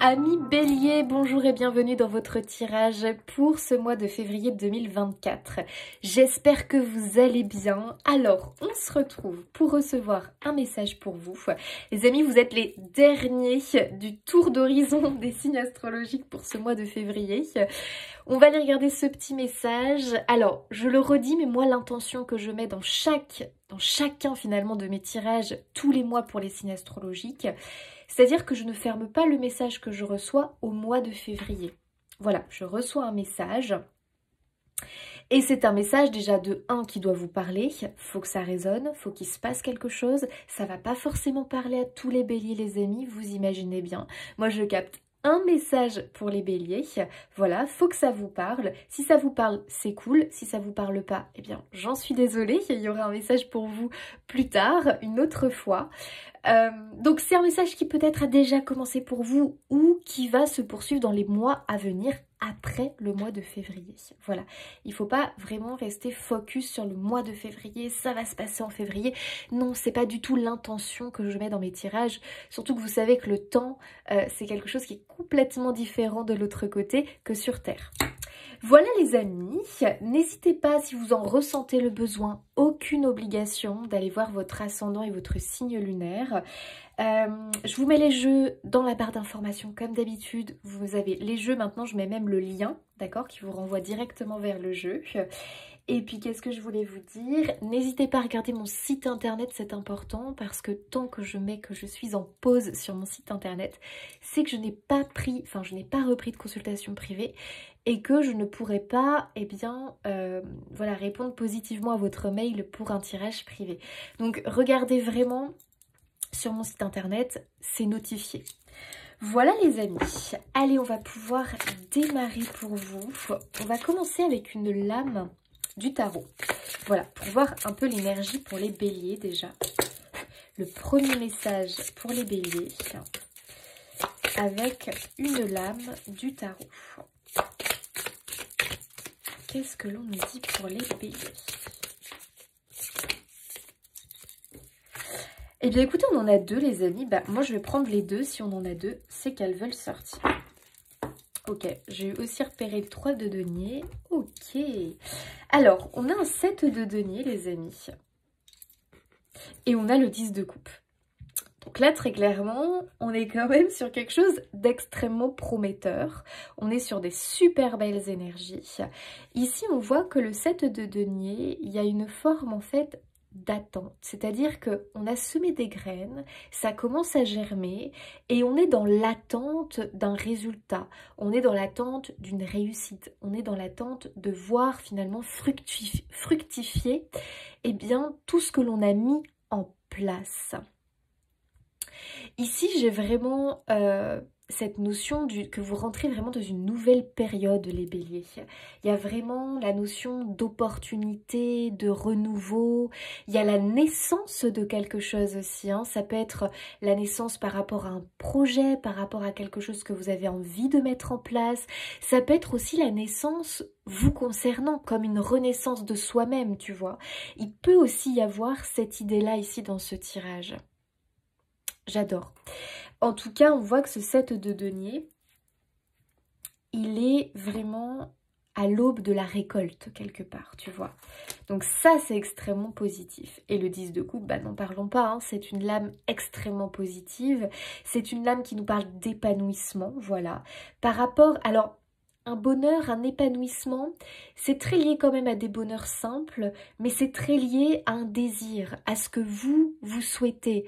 Amis Bélier, bonjour et bienvenue dans votre tirage pour ce mois de février 2024. J'espère que vous allez bien. Alors, on se retrouve pour recevoir un message pour vous. Les amis, vous êtes les derniers du tour d'horizon des signes astrologiques pour ce mois de février. On va aller regarder ce petit message. Alors, je le redis, mais moi, l'intention que je mets dans chacun finalement de mes tirages tous les mois pour les signes astrologiques, c'est-à-dire que je ne ferme pas le message que je reçois au mois de février. Voilà, je reçois un message et c'est un message déjà de 1 qui doit vous parler, faut que ça résonne, faut qu'il se passe quelque chose, ça va pas forcément parler à tous les béliers les amis, vous imaginez bien. Moi je capte un message pour les béliers, voilà, faut que ça vous parle. Si ça vous parle, c'est cool. Si ça vous parle pas, eh bien, j'en suis désolée. Il y aura un message pour vous plus tard, une autre fois. Donc c'est un message qui peut-être a déjà commencé pour vous ou qui va se poursuivre dans les mois à venir après le mois de février. Voilà, il ne faut pas vraiment rester focus sur le mois de février, ça va se passer en février. Non, c'est pas du tout l'intention que je mets dans mes tirages, surtout que vous savez que le temps, c'est quelque chose qui est complètement différent de l'autre côté que sur Terre. Voilà les amis, n'hésitez pas si vous en ressentez le besoin, aucune obligation d'aller voir votre ascendant et votre signe lunaire. Je vous mets les jeux dans la barre d'informations comme d'habitude. Vous avez les jeux, maintenant je mets même le lien, d'accord, qui vous renvoie directement vers le jeu. Et puis qu'est-ce que je voulais vous dire? N'hésitez pas à regarder mon site internet, c'est important parce que tant que je mets que je suis en pause sur mon site internet, c'est que je n'ai pas repris de consultation privée et que je ne pourrai pas, eh bien, voilà, répondre positivement à votre mail pour un tirage privé. Donc regardez vraiment sur mon site internet, c'est notifié. Voilà les amis, allez on va pouvoir démarrer pour vous. On va commencer avec une lame du tarot. Voilà, pour voir un peu l'énergie pour les béliers déjà. Le premier message pour les béliers avec une lame du tarot. Qu'est-ce que l'on nous dit pour les béliers? Eh bien écoutez, on en a deux les amis. Bah, moi je vais prendre les deux, si on en a deux, c'est qu'elles veulent sortir. Ok, j'ai aussi repéré le 3 de denier. Ok. Alors, on a un 7 de denier, les amis. Et on a le 10 de coupe. Donc là, très clairement, on est quand même sur quelque chose d'extrêmement prometteur. On est sur des super belles énergies. Ici, on voit que le 7 de denier, il y a une forme en fait d'attente, c'est-à-dire qu'on a semé des graines, ça commence à germer et on est dans l'attente d'un résultat, on est dans l'attente d'une réussite, on est dans l'attente de voir finalement fructifier eh bien, tout ce que l'on a mis en place. Ici, j'ai vraiment cette notion que vous rentrez vraiment dans une nouvelle période, les béliers. Il y a vraiment la notion d'opportunité, de renouveau. Il y a la naissance de quelque chose aussi. Hein. Ça peut être la naissance par rapport à un projet, par rapport à quelque chose que vous avez envie de mettre en place. Ça peut être aussi la naissance vous concernant, comme une renaissance de soi-même, tu vois. Il peut aussi y avoir cette idée-là ici dans ce tirage. J'adore. En tout cas, on voit que ce 7 de denier, il est vraiment à l'aube de la récolte, quelque part, tu vois. Donc ça, c'est extrêmement positif. Et le 10 de coupe, bah n'en parlons pas, hein, c'est une lame extrêmement positive. C'est une lame qui nous parle d'épanouissement, voilà. Par rapport, alors, un bonheur, un épanouissement, c'est très lié quand même à des bonheurs simples, mais c'est très lié à un désir, à ce que vous souhaitez,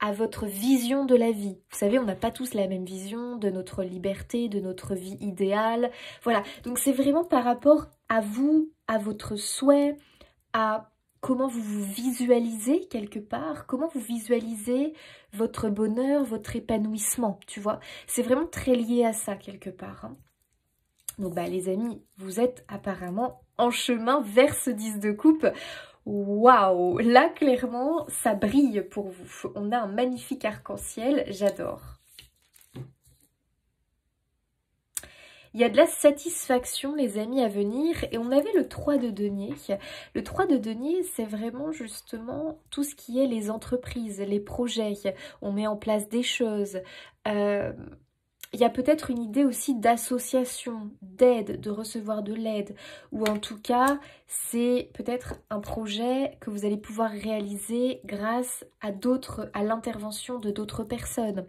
à votre vision de la vie. Vous savez, on n'a pas tous la même vision de notre liberté, de notre vie idéale. Voilà, donc c'est vraiment par rapport à vous, à votre souhait, à comment vous vous visualisez quelque part, comment vous visualisez votre bonheur, votre épanouissement, tu vois. C'est vraiment très lié à ça quelque part. Hein. Donc bah les amis, vous êtes apparemment en chemin vers ce 10 de coupe. Waouh, là clairement ça brille pour vous. On a un magnifique arc-en-ciel, j'adore. Il y a de la satisfaction les amis à venir et on avait le 3 de denier. Le 3 de denier c'est vraiment justement tout ce qui est les entreprises, les projets. On met en place des choses. il y a peut-être une idée aussi d'association, d'aide, de recevoir de l'aide. Ou en tout cas, c'est peut-être un projet que vous allez pouvoir réaliser grâce à l'intervention de d'autres personnes.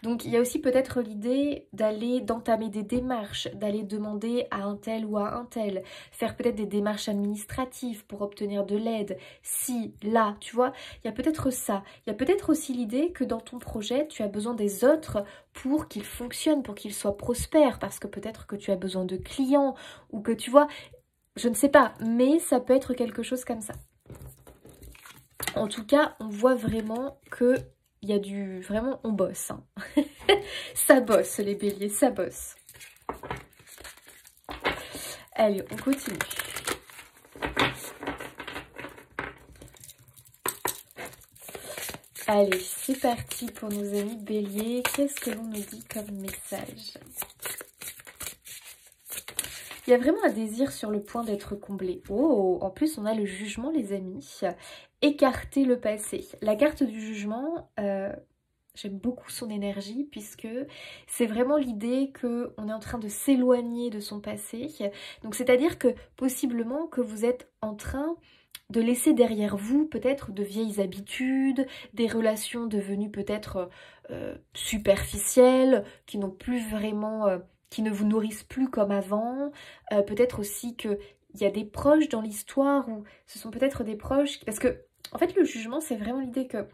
Donc il y a aussi peut-être l'idée d'entamer des démarches, d'aller demander à un tel ou à un tel, faire peut-être des démarches administratives pour obtenir de l'aide, si, là, tu vois, il y a peut-être ça. Il y a peut-être aussi l'idée que dans ton projet, tu as besoin des autres pour qu'il fonctionne, pour qu'il soit prospère, parce que peut-être que tu as besoin de clients, ou que tu vois, je ne sais pas, mais ça peut être quelque chose comme ça. En tout cas, on voit vraiment que il y a vraiment, on bosse. Hein. Ça bosse, les béliers, ça bosse. Allez, on continue. Allez, c'est parti pour nos amis béliers. Qu'est-ce que l'on nous dit comme message? Il y a vraiment un désir sur le point d'être comblé. Oh, en plus, on a le jugement, les amis. Écarter le passé. La carte du jugement, j'aime beaucoup son énergie puisque c'est vraiment l'idée qu'on est en train de s'éloigner de son passé. Donc, c'est-à-dire que possiblement que vous êtes en train de laisser derrière vous peut-être de vieilles habitudes, des relations devenues peut-être superficielles, qui n'ont plus vraiment... qui ne vous nourrissent plus comme avant. Peut-être aussi qu'il y a des proches dans l'histoire, ou ce sont peut-être des proches... Parce que, en fait, le jugement, c'est vraiment l'idée que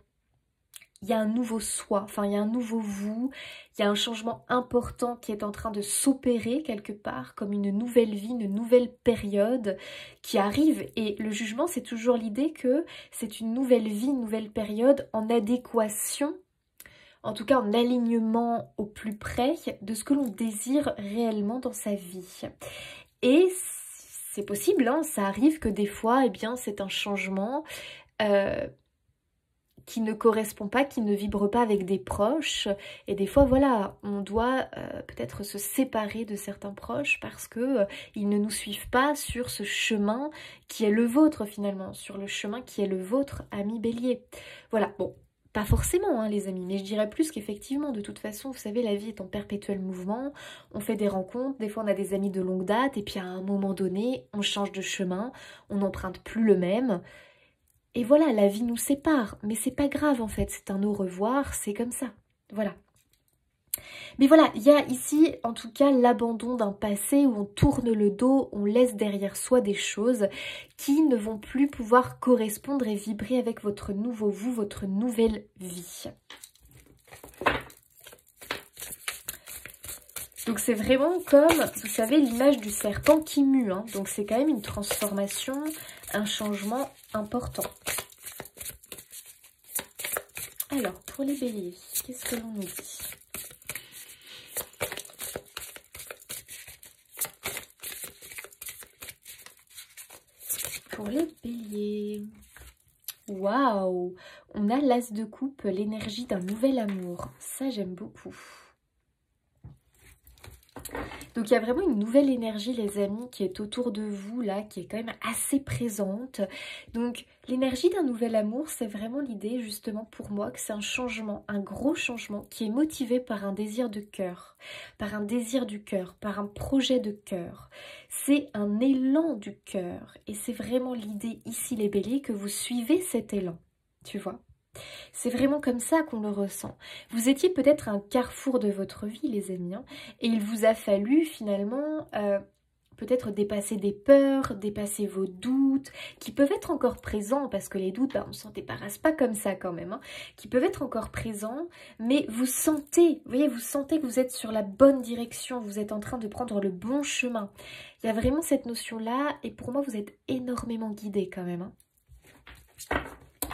il y a un nouveau soi, enfin, il y a un nouveau vous, il y a un changement important qui est en train de s'opérer quelque part, comme une nouvelle vie, une nouvelle période qui arrive. Et le jugement, c'est toujours l'idée que c'est une nouvelle vie, une nouvelle période en adéquation, en tout cas en alignement au plus près de ce que l'on désire réellement dans sa vie. Et c'est possible, hein, ça arrive que des fois, eh bien, c'est un changement qui ne correspond pas, qui ne vibre pas avec des proches. Et des fois, voilà, on doit peut-être se séparer de certains proches parce que ils ne nous suivent pas sur ce chemin qui est le vôtre finalement, sur le chemin qui est le vôtre, ami bélier. Voilà, bon. Pas forcément, hein, les amis, mais je dirais plus qu'effectivement, de toute façon, vous savez, la vie est en perpétuel mouvement, on fait des rencontres, des fois on a des amis de longue date, et puis à un moment donné, on change de chemin, on n'emprunte plus le même, et voilà, la vie nous sépare, mais c'est pas grave en fait, c'est un au revoir, c'est comme ça, voilà. Mais voilà, il y a ici en tout cas l'abandon d'un passé où on tourne le dos, on laisse derrière soi des choses qui ne vont plus pouvoir correspondre et vibrer avec votre nouveau vous, votre nouvelle vie. Donc c'est vraiment comme, vous savez, l'image du serpent qui mue, hein. Donc c'est quand même une transformation, un changement important. Alors, pour les béliers, qu'est-ce que l'on nous dit ? Pour les béliers, waouh, on a l'as de coupe, l'énergie d'un nouvel amour. Ça, j'aime beaucoup. Donc, il y a vraiment une nouvelle énergie, les amis, qui est autour de vous, là, qui est quand même assez présente. Donc, l'énergie d'un nouvel amour, c'est vraiment l'idée, justement, pour moi, que c'est un changement, un gros changement, qui est motivé par un désir de cœur, par un désir du cœur, par un projet de cœur. C'est un élan du cœur. Et c'est vraiment l'idée, ici, les béliers, que vous suivez cet élan, tu vois. C'est vraiment comme ça qu'on le ressent. Vous étiez peut-être à un carrefour de votre vie, les amis, hein, et il vous a fallu finalement peut-être dépasser des peurs, dépasser vos doutes, qui peuvent être encore présents, parce que les doutes, on ne s'en débarrasse pas comme ça quand même, hein, qui peuvent être encore présents, mais vous sentez, vous voyez, vous sentez que vous êtes sur la bonne direction, vous êtes en train de prendre le bon chemin. Il y a vraiment cette notion-là, et pour moi, vous êtes énormément guidés quand même, hein.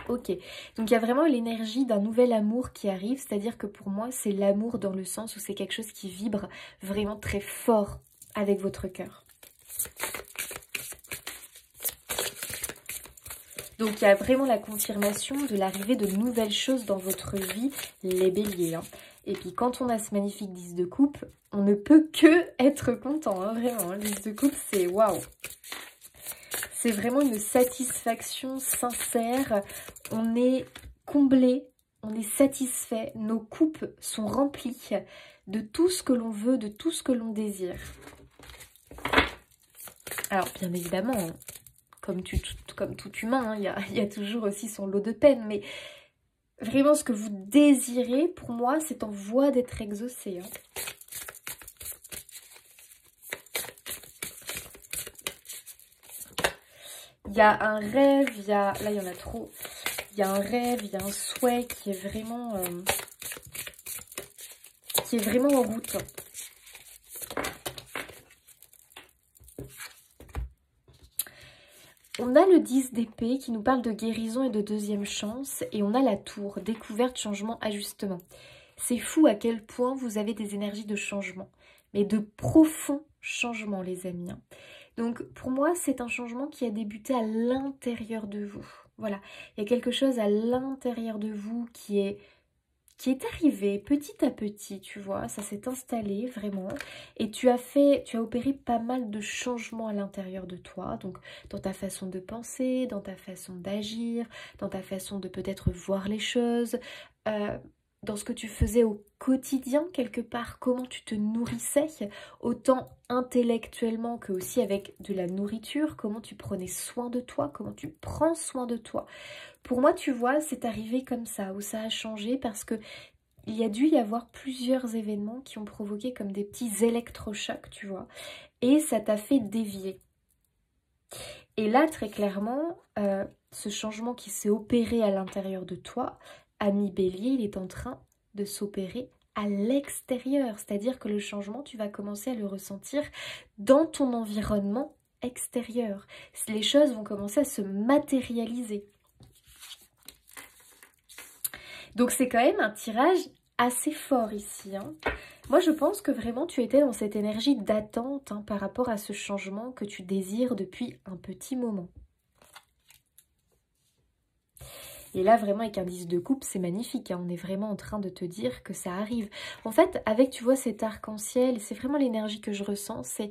Ok, donc il y a vraiment l'énergie d'un nouvel amour qui arrive, c'est-à-dire que pour moi, c'est l'amour dans le sens où c'est quelque chose qui vibre vraiment très fort avec votre cœur. Donc il y a vraiment la confirmation de l'arrivée de nouvelles choses dans votre vie, les béliers, hein. Et puis quand on a ce magnifique 10 de coupe, on ne peut que être content, hein, vraiment. Le 10 de coupe, c'est waouh! C'est vraiment une satisfaction sincère, on est comblé, on est satisfait, nos coupes sont remplies de tout ce que l'on veut, de tout ce que l'on désire. Alors, bien évidemment, comme tout humain, il y a toujours aussi son lot de peine, mais vraiment, ce que vous désirez, pour moi, c'est en voie d'être exaucé. Il y a un rêve, là, il y en a trop. Il y a un rêve, il y a un souhait qui est vraiment en route. On a le 10 d'épée qui nous parle de guérison et de deuxième chance. Et on a la tour, découverte, changement, ajustement. C'est fou à quel point vous avez des énergies de changement. Mais de profonds changements, les amis. Donc, pour moi, c'est un changement qui a débuté à l'intérieur de vous. Voilà, il y a quelque chose à l'intérieur de vous qui est arrivé petit à petit, tu vois, ça s'est installé vraiment, et tu as opéré pas mal de changements à l'intérieur de toi, donc dans ta façon de penser, dans ta façon d'agir, dans ta façon de peut-être voir les choses, dans ce que tu faisais au quotidien quelque part, comment tu te nourrissais, autant intellectuellement que aussi avec de la nourriture, comment tu prenais soin de toi, comment tu prends soin de toi. Pour moi, tu vois, c'est arrivé comme ça, où ça a changé parce que il y a dû y avoir plusieurs événements qui ont provoqué comme des petits électrochocs, tu vois, et ça t'a fait dévier. Et là, très clairement, ce changement qui s'est opéré à l'intérieur de toi, ami Bélier, il est en train de s'opérer à l'extérieur. C'est-à-dire que le changement, tu vas commencer à le ressentir dans ton environnement extérieur. Les choses vont commencer à se matérialiser. Donc c'est quand même un tirage assez fort ici. Moi je pense que vraiment tu étais dans cette énergie d'attente par rapport à ce changement que tu désires depuis un petit moment. Et là, vraiment, avec un 10 de coupe, c'est magnifique. On est vraiment en train de te dire que ça arrive. En fait, avec, tu vois, cet arc-en-ciel, c'est vraiment l'énergie que je ressens. C'est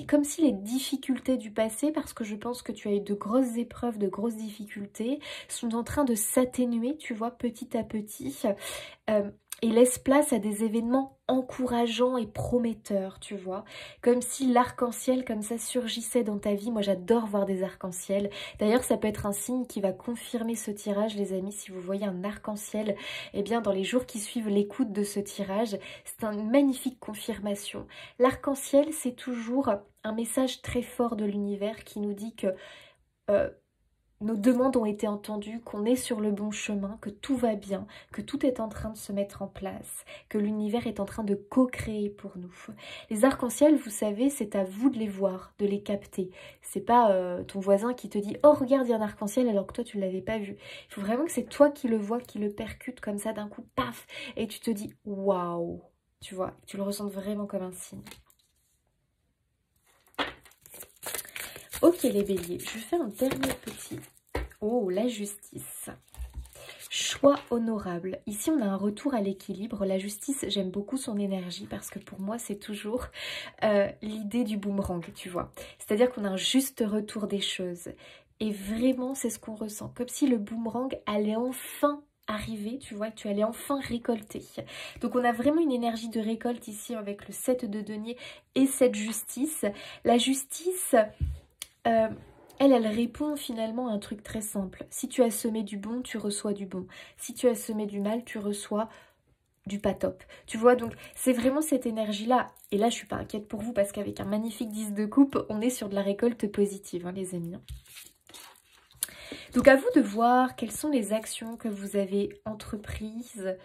comme si les difficultés du passé, parce que je pense que tu as eu de grosses épreuves, de grosses difficultés, sont en train de s'atténuer, tu vois, petit à petit. Et laisse place à des événements encourageants et prometteurs, tu vois. Comme si l'arc-en-ciel comme ça surgissait dans ta vie. Moi, j'adore voir des arcs-en-ciel. D'ailleurs, ça peut être un signe qui va confirmer ce tirage, les amis. Si vous voyez un arc-en-ciel, eh bien, dans les jours qui suivent l'écoute de ce tirage, c'est une magnifique confirmation. L'arc-en-ciel, c'est toujours un message très fort de l'univers qui nous dit que nos demandes ont été entendues, qu'on est sur le bon chemin, que tout va bien, que tout est en train de se mettre en place, que l'univers est en train de co-créer pour nous. Les arcs-en-ciel, vous savez, c'est à vous de les voir, de les capter. C'est pas ton voisin qui te dit « Oh, regarde, il y a un arc-en-ciel » alors que toi, tu ne l'avais pas vu. Il faut vraiment que c'est toi qui le vois, qui le percute comme ça d'un coup, paf, et tu te dis « Waouh !» Tu vois, tu le ressens vraiment comme un signe. Ok les béliers, je fais un dernier petit. Oh, la justice. Choix honorable. Ici, on a un retour à l'équilibre. La justice, j'aime beaucoup son énergie parce que pour moi, c'est toujours l'idée du boomerang, tu vois. C'est-à-dire qu'on a un juste retour des choses. Et vraiment, c'est ce qu'on ressent. Comme si le boomerang allait enfin arriver, tu vois, tu allais enfin récolter. Donc on a vraiment une énergie de récolte ici avec le 7 de denier et cette justice. La justice... Elle répond finalement à un truc très simple. Si tu as semé du bon, tu reçois du bon. Si tu as semé du mal, tu reçois du pas top. Tu vois, donc c'est vraiment cette énergie-là. Et là, je suis pas inquiète pour vous parce qu'avec un magnifique 10 de coupe, on est sur de la récolte positive, les amis. Donc à vous de voir quelles sont les actions que vous avez entreprises,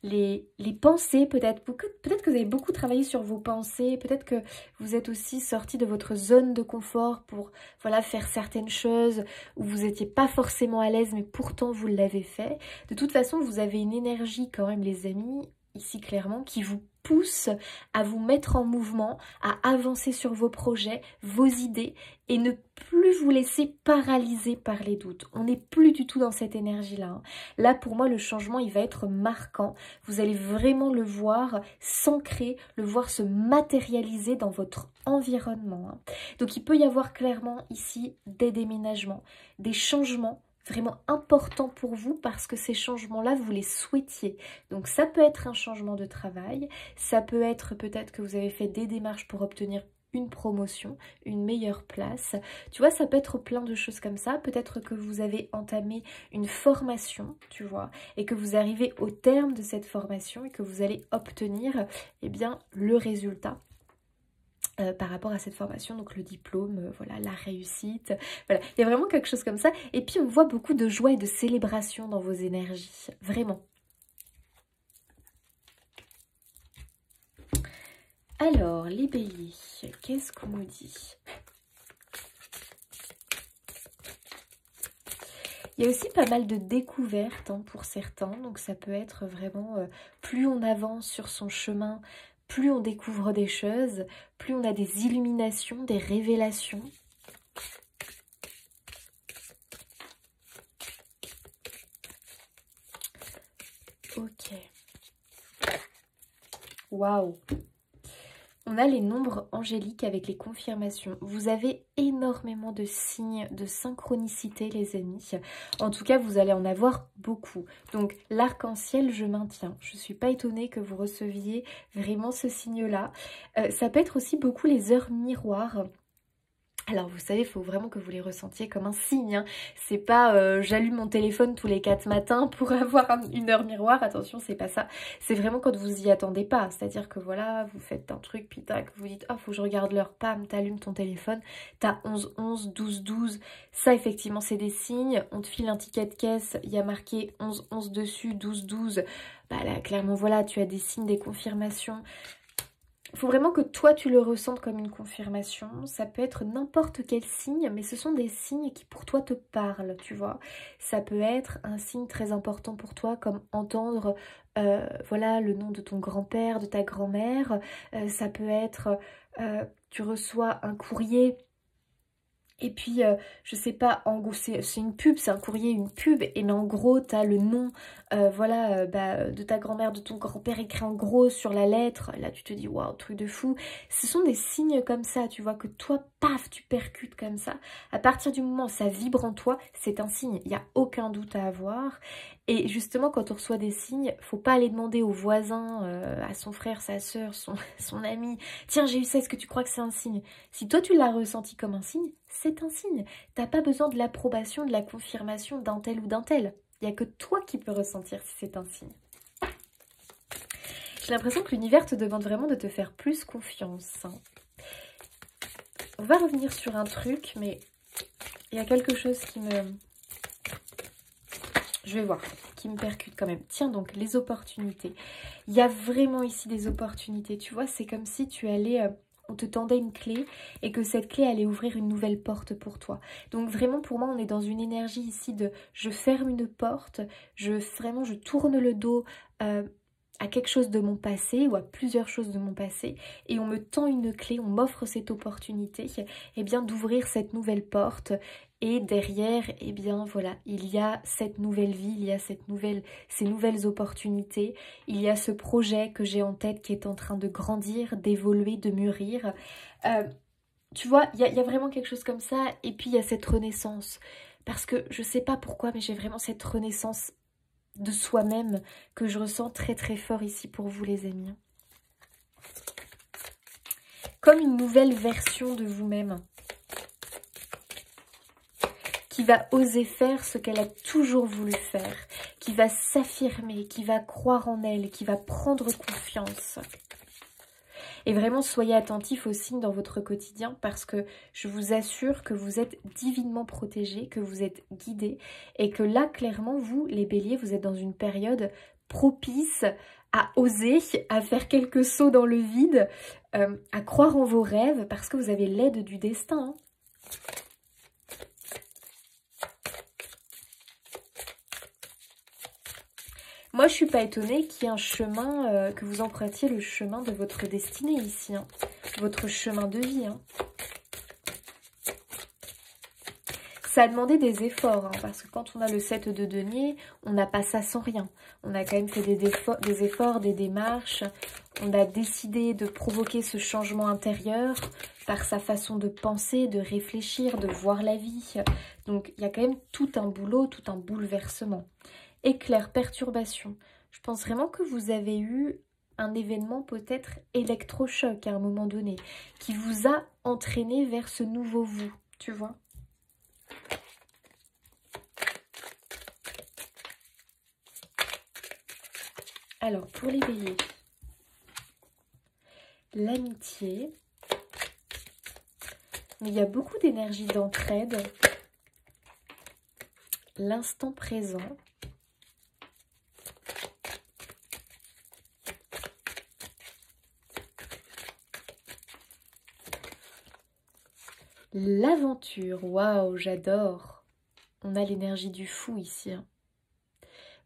les pensées peut-être que vous avez beaucoup travaillé sur vos pensées, peut-être que vous êtes aussi sorti de votre zone de confort pour voilà, faire certaines choses où vous n'étiez pas forcément à l'aise mais pourtant vous l'avez fait. De toute façon, vous avez une énergie quand même les amis, ici clairement, qui vous pousse à vous mettre en mouvement, à avancer sur vos projets, vos idées et ne plus vous laisser paralyser par les doutes. On n'est plus du tout dans cette énergie-là. Là, pour moi, le changement, il va être marquant. Vous allez vraiment le voir s'ancrer, le voir se matérialiser dans votre environnement. Donc, il peut y avoir clairement ici des déménagements, des changements vraiment important pour vous parce que ces changements-là, vous les souhaitiez. Donc ça peut être un changement de travail, ça peut être peut-être que vous avez fait des démarches pour obtenir une promotion, une meilleure place. Tu vois, ça peut être plein de choses comme ça. Peut-être que vous avez entamé une formation, tu vois, et que vous arrivez au terme de cette formation et que vous allez obtenir, eh bien, le résultat. Par rapport à cette formation, donc le diplôme, voilà, la réussite, voilà, il y a vraiment quelque chose comme ça. Et puis on voit beaucoup de joie et de célébration dans vos énergies, vraiment. Alors, les béliers, qu'est-ce qu'on nous dit? Il y a aussi pas mal de découvertes hein, pour certains, donc ça peut être vraiment, plus on avance sur son chemin, plus on découvre des choses, plus on a des illuminations, des révélations. Ok. Waouh! On a les nombres angéliques avec les confirmations. Vous avez énormément de signes de synchronicité, les amis. En tout cas, vous allez en avoir beaucoup. Donc, l'arc-en-ciel, je maintiens. Je ne suis pas étonnée que vous receviez vraiment ce signe-là. Ça peut être aussi beaucoup les heures miroirs. Alors vous savez, il faut vraiment que vous les ressentiez comme un signe. Hein. C'est pas j'allume mon téléphone tous les 4 matins pour avoir une heure miroir. Attention, c'est pas ça. C'est vraiment quand vous y attendez pas. C'est-à-dire que voilà, vous faites un truc, puis tac, vous dites « Oh, faut que je regarde l'heure. » Pam, t'allumes ton téléphone. T'as 11-11, 12-12. Ça, effectivement, c'est des signes. On te file un ticket de caisse. Il y a marqué 11-11 dessus, 12-12. Bah là, clairement, voilà, tu as des signes, des confirmations. Il faut vraiment que toi, tu le ressentes comme une confirmation. Ça peut être n'importe quel signe, mais ce sont des signes qui pour toi te parlent, tu vois. Ça peut être un signe très important pour toi, comme entendre voilà, le nom de ton grand-père, de ta grand-mère. Ça peut être, tu reçois un courrier. Et puis, je sais pas, en gros, c'est une pub, c'est un courrier, une pub. Et mais en gros, tu as le nom voilà, de ta grand-mère, de ton grand-père écrit en gros sur la lettre. Là, tu te dis, waouh, truc de fou. Ce sont des signes comme ça, tu vois, que toi, paf, tu percutes comme ça. À partir du moment où ça vibre en toi, c'est un signe. Il n'y a aucun doute à avoir. Et justement, quand on reçoit des signes, faut pas aller demander au voisin, à son frère, sa soeur, son ami. Tiens, j'ai eu ça, est-ce que tu crois que c'est un signe? Si toi, tu l'as ressenti comme un signe, c'est un signe. T'as pas besoin de l'approbation, de la confirmation d'un tel ou d'un tel. Il n'y a que toi qui peux ressentir si c'est un signe. J'ai l'impression que l'univers te demande vraiment de te faire plus confiance. Hein. On va revenir sur un truc, mais il y a quelque chose qui me... Je vais voir, qui me percute quand même. Tiens donc, les opportunités. Il y a vraiment ici des opportunités. Tu vois, c'est comme si tu allais... on te tendait une clé et que cette clé allait ouvrir une nouvelle porte pour toi. Donc vraiment pour moi on est dans une énergie ici de je ferme une porte, je tourne le dos à quelque chose de mon passé ou à plusieurs choses de mon passé et on me tend une clé, on m'offre cette opportunité eh bien d'ouvrir cette nouvelle porte. Et derrière, eh bien voilà, il y a cette nouvelle vie, il y a ces nouvelles opportunités, il y a ce projet que j'ai en tête qui est en train de grandir, d'évoluer, de mûrir. Tu vois, il y a vraiment quelque chose comme ça, et puis il y a cette renaissance. Parce que je sais pas pourquoi, mais j'ai vraiment cette renaissance de soi-même que je ressens très très fort ici pour vous les amis. Comme une nouvelle version de vous-même. Qui va oser faire ce qu'elle a toujours voulu faire, qui va s'affirmer, qui va croire en elle, qui va prendre confiance. Et vraiment, soyez attentifs aux signes dans votre quotidien parce que je vous assure que vous êtes divinement protégés, que vous êtes guidés et que là, clairement, vous, les béliers, vous êtes dans une période propice à oser, à faire quelques sauts dans le vide, à croire en vos rêves parce que vous avez l'aide du destin. Hein. Moi, je suis pas étonnée qu'il y ait un chemin, que vous empruntiez le chemin de votre destinée ici. Hein. Votre chemin de vie. Hein. Ça a demandé des efforts, hein, parce que quand on a le 7 de denier, on n'a pas ça sans rien. On a quand même fait des efforts, des démarches. On a décidé de provoquer ce changement intérieur par sa façon de penser, de réfléchir, de voir la vie. Donc il y a quand même tout un boulot, tout un bouleversement. Éclair, perturbation. Je pense vraiment que vous avez eu un événement peut-être électrochoc à un moment donné, qui vous a entraîné vers ce nouveau vous, tu vois. Alors, pour les béliers, l'amitié, mais il y a beaucoup d'énergie d'entraide, l'instant présent, l'aventure, waouh, j'adore. On a l'énergie du fou ici, hein.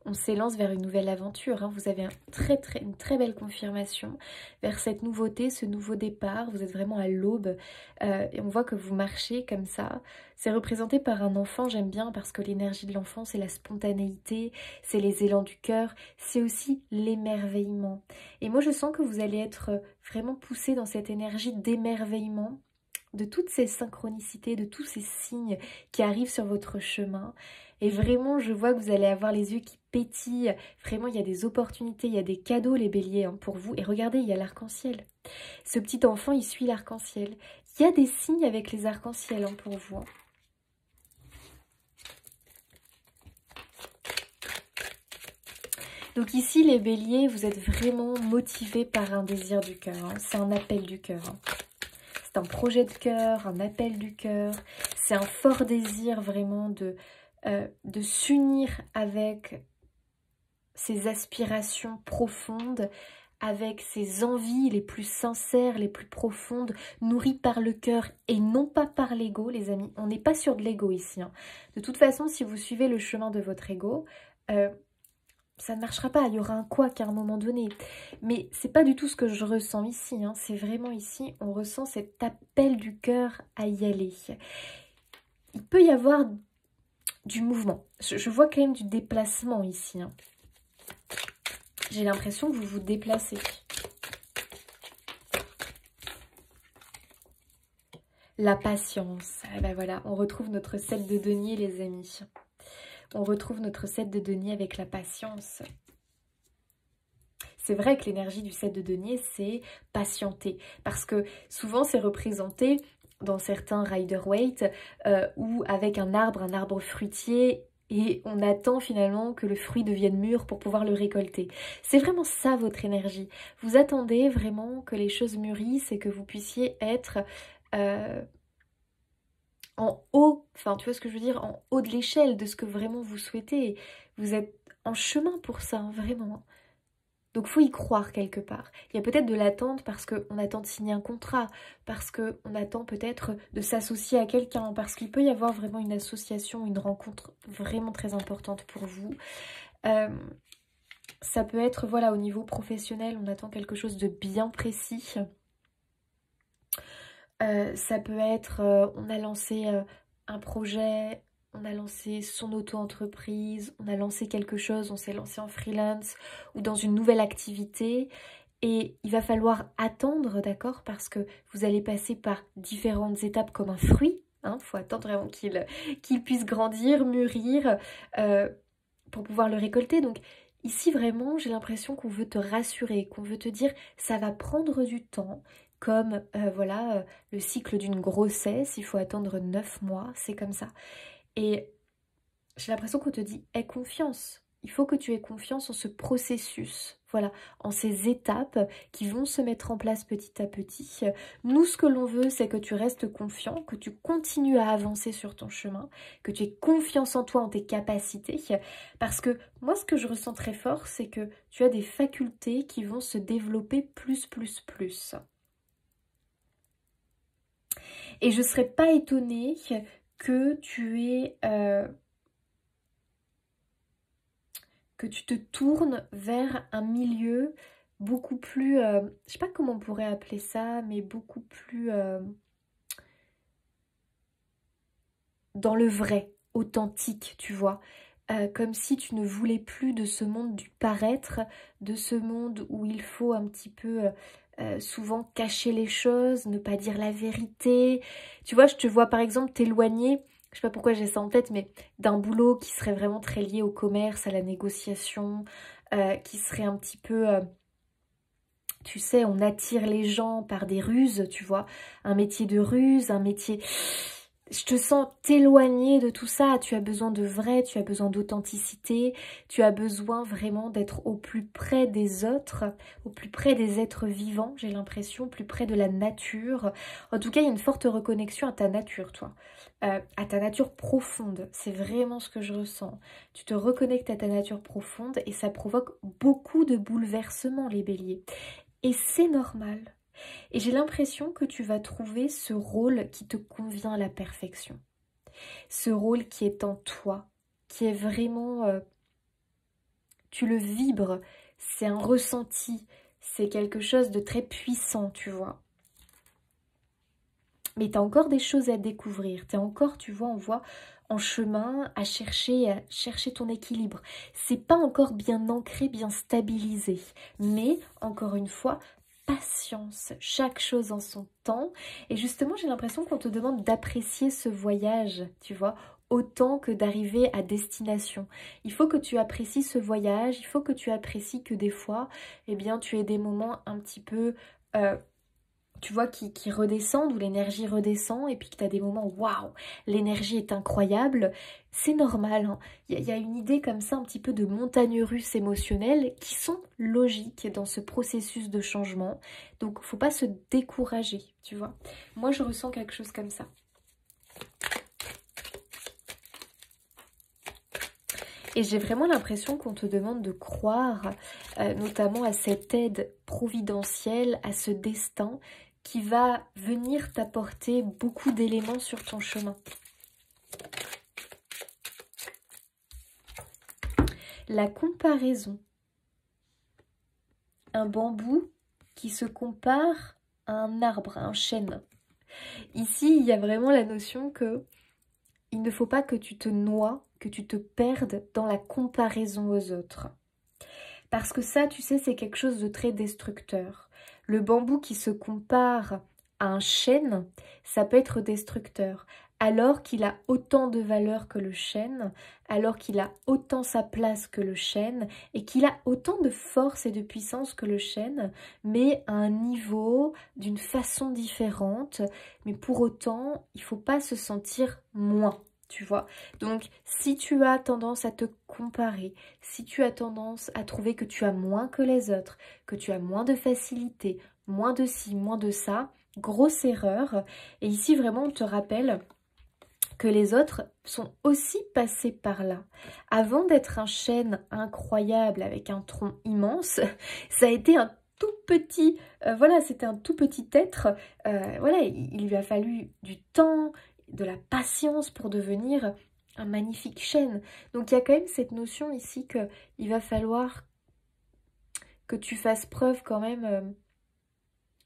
On s'élance vers une nouvelle aventure, hein. Vous avez une très belle confirmation vers cette nouveauté, ce nouveau départ. Vous êtes vraiment à l'aube et on voit que vous marchez comme ça. C'est représenté par un enfant, j'aime bien parce que l'énergie de l'enfant, c'est la spontanéité, c'est les élans du cœur, c'est aussi l'émerveillement. Et moi, je sens que vous allez être vraiment poussé dans cette énergie d'émerveillement, de toutes ces synchronicités, de tous ces signes qui arrivent sur votre chemin. Et vraiment, je vois que vous allez avoir les yeux qui pétillent. Vraiment, il y a des opportunités, il y a des cadeaux, les béliers, hein, pour vous. Et regardez, il y a l'arc-en-ciel. Ce petit enfant, il suit l'arc-en-ciel. Il y a des signes avec les arcs-en-ciel, hein, pour vous, hein. Donc ici, les béliers, vous êtes vraiment motivés par un désir du cœur, hein. C'est un appel du cœur, hein. C'est un projet de cœur, un appel du cœur. C'est un fort désir vraiment de s'unir avec ses aspirations profondes, avec ses envies les plus sincères, les plus profondes, nourries par le cœur et non pas par l'ego, les amis. On n'est pas sur de l'ego ici, hein. De toute façon, si vous suivez le chemin de votre ego, ça ne marchera pas, il y aura un couac à un moment donné. Mais c'est pas du tout ce que je ressens ici, hein. C'est vraiment ici, on ressent cet appel du cœur à y aller. Il peut y avoir du mouvement. Je vois quand même du déplacement ici, hein. J'ai l'impression que vous vous déplacez. La patience. Et ben voilà, on retrouve notre 7 de denier, les amis. On retrouve notre 7 de denier avec la patience. C'est vrai que l'énergie du 7 de denier, c'est patienter. Parce que souvent, c'est représenté dans certains Rider-Waite ou avec un arbre fruitier, et on attend finalement que le fruit devienne mûr pour pouvoir le récolter. C'est vraiment ça votre énergie. Vous attendez vraiment que les choses mûrissent et que vous puissiez être en haut, enfin tu vois ce que je veux dire, en haut de l'échelle de ce que vraiment vous souhaitez. Vous êtes en chemin pour ça, hein, vraiment. Donc, il faut y croire quelque part. Il y a peut-être de l'attente parce qu'on attend de signer un contrat, parce qu'on attend peut-être de s'associer à quelqu'un, parce qu'il peut y avoir vraiment une association, une rencontre vraiment très importante pour vous. Ça peut être, voilà, au niveau professionnel, on attend quelque chose de bien précis. Ça peut être, on a lancé un projet, on a lancé son auto-entreprise, on a lancé quelque chose, on s'est lancé en freelance ou dans une nouvelle activité. Et il va falloir attendre, d'accord, parce que vous allez passer par différentes étapes comme un fruit. Il faut attendre vraiment qu'il puisse grandir, mûrir pour pouvoir le récolter. Donc ici, vraiment, j'ai l'impression qu'on veut te rassurer, qu'on veut te dire ça va prendre du temps. Comme, voilà, le cycle d'une grossesse, il faut attendre 9 mois, c'est comme ça. Et j'ai l'impression qu'on te dit, aie confiance. Il faut que tu aies confiance en ce processus, voilà, en ces étapes qui vont se mettre en place petit à petit. Nous, ce que l'on veut, c'est que tu restes confiant, que tu continues à avancer sur ton chemin, que tu aies confiance en toi, en tes capacités. Parce que moi, ce que je ressens très fort, c'est que tu as des facultés qui vont se développer plus. Et je ne serais pas étonnée que tu aies... que tu te tournes vers un milieu beaucoup plus... je ne sais pas comment on pourrait appeler ça, mais beaucoup plus... dans le vrai, authentique, tu vois. Comme si tu ne voulais plus de ce monde du paraître, de ce monde où il faut un petit peu souvent cacher les choses, ne pas dire la vérité. Tu vois, je te vois par exemple t'éloigner, je sais pas pourquoi j'ai ça en tête, mais d'un boulot qui serait vraiment très lié au commerce, à la négociation, qui serait un petit peu... tu sais, on attire les gens par des ruses, tu vois. Un métier de ruse, un métier... Je te sens t'éloigner de tout ça. Tu as besoin de vrai, tu as besoin d'authenticité. Tu as besoin vraiment d'être au plus près des autres, au plus près des êtres vivants, j'ai l'impression, au plus près de la nature. En tout cas, il y a une forte reconnexion à ta nature, toi. À ta nature profonde. C'est vraiment ce que je ressens. Tu te reconnectes à ta nature profonde et ça provoque beaucoup de bouleversements, les béliers. Et c'est normal. Et j'ai l'impression que tu vas trouver ce rôle qui te convient à la perfection. Ce rôle qui est en toi, qui est vraiment... tu le vibres, c'est un ressenti, c'est quelque chose de très puissant, tu vois. Mais tu as encore des choses à découvrir, tu es encore, tu vois, on voit en chemin à chercher ton équilibre. C'est pas encore bien ancré, bien stabilisé, mais encore une fois, patience, chaque chose en son temps. Et justement, j'ai l'impression qu'on te demande d'apprécier ce voyage, tu vois, autant que d'arriver à destination. Il faut que tu apprécies ce voyage, il faut que tu apprécies que des fois, eh bien, tu aies des moments un petit peu... tu vois, qui redescendent, où l'énergie redescend, et puis que tu as des moments, waouh, l'énergie est incroyable, c'est normal. Hein. Y a une idée comme ça, un petit peu de montagne russe émotionnelle, qui sont logiques dans ce processus de changement. Donc, faut pas se décourager, tu vois. Moi, je ressens quelque chose comme ça. Et j'ai vraiment l'impression qu'on te demande de croire, notamment à cette aide providentielle, à ce destin, qui va venir t'apporter beaucoup d'éléments sur ton chemin. La comparaison. Un bambou qui se compare à un arbre, à un chêne. Ici, il y a vraiment la notion que il ne faut pas que tu te noies, que tu te perdes dans la comparaison aux autres. Parce que ça, tu sais, c'est quelque chose de très destructeur. Le bambou qui se compare à un chêne, ça peut être destructeur. Alors qu'il a autant de valeur que le chêne, alors qu'il a autant sa place que le chêne, et qu'il a autant de force et de puissance que le chêne, mais à un niveau, d'une façon différente. Mais pour autant, il ne faut pas se sentir moins. Tu vois, donc si tu as tendance à te comparer, si tu as tendance à trouver que tu as moins que les autres, que tu as moins de facilité, moins de ci, moins de ça, grosse erreur. Et ici vraiment on te rappelle que les autres sont aussi passés par là. Avant d'être un chêne incroyable avec un tronc immense, ça a été un tout petit, voilà, c'était un tout petit être, voilà, il lui a fallu du temps, de la patience pour devenir un magnifique chêne. Donc il y a quand même cette notion ici que il va falloir que tu fasses preuve quand même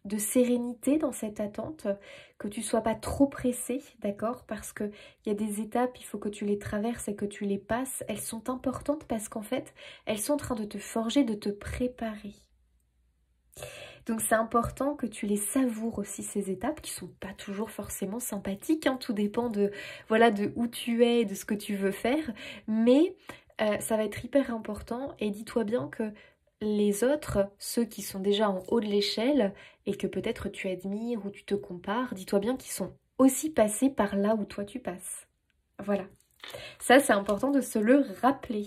de sérénité dans cette attente, que tu sois pas trop pressé, d'accord? Parce que il y a des étapes, il faut que tu les traverses et que tu les passes. Elles sont importantes parce qu'en fait, elles sont en train de te forger, de te préparer. Donc c'est important que tu les savoures aussi, ces étapes qui sont pas toujours forcément sympathiques, hein, tout dépend de, voilà, de où tu es, de ce que tu veux faire, mais ça va être hyper important et dis-toi bien que les autres, ceux qui sont déjà en haut de l'échelle et que peut-être tu admires ou tu te compares, dis-toi bien qu'ils sont aussi passés par là où toi tu passes. Voilà, ça c'est important de se le rappeler.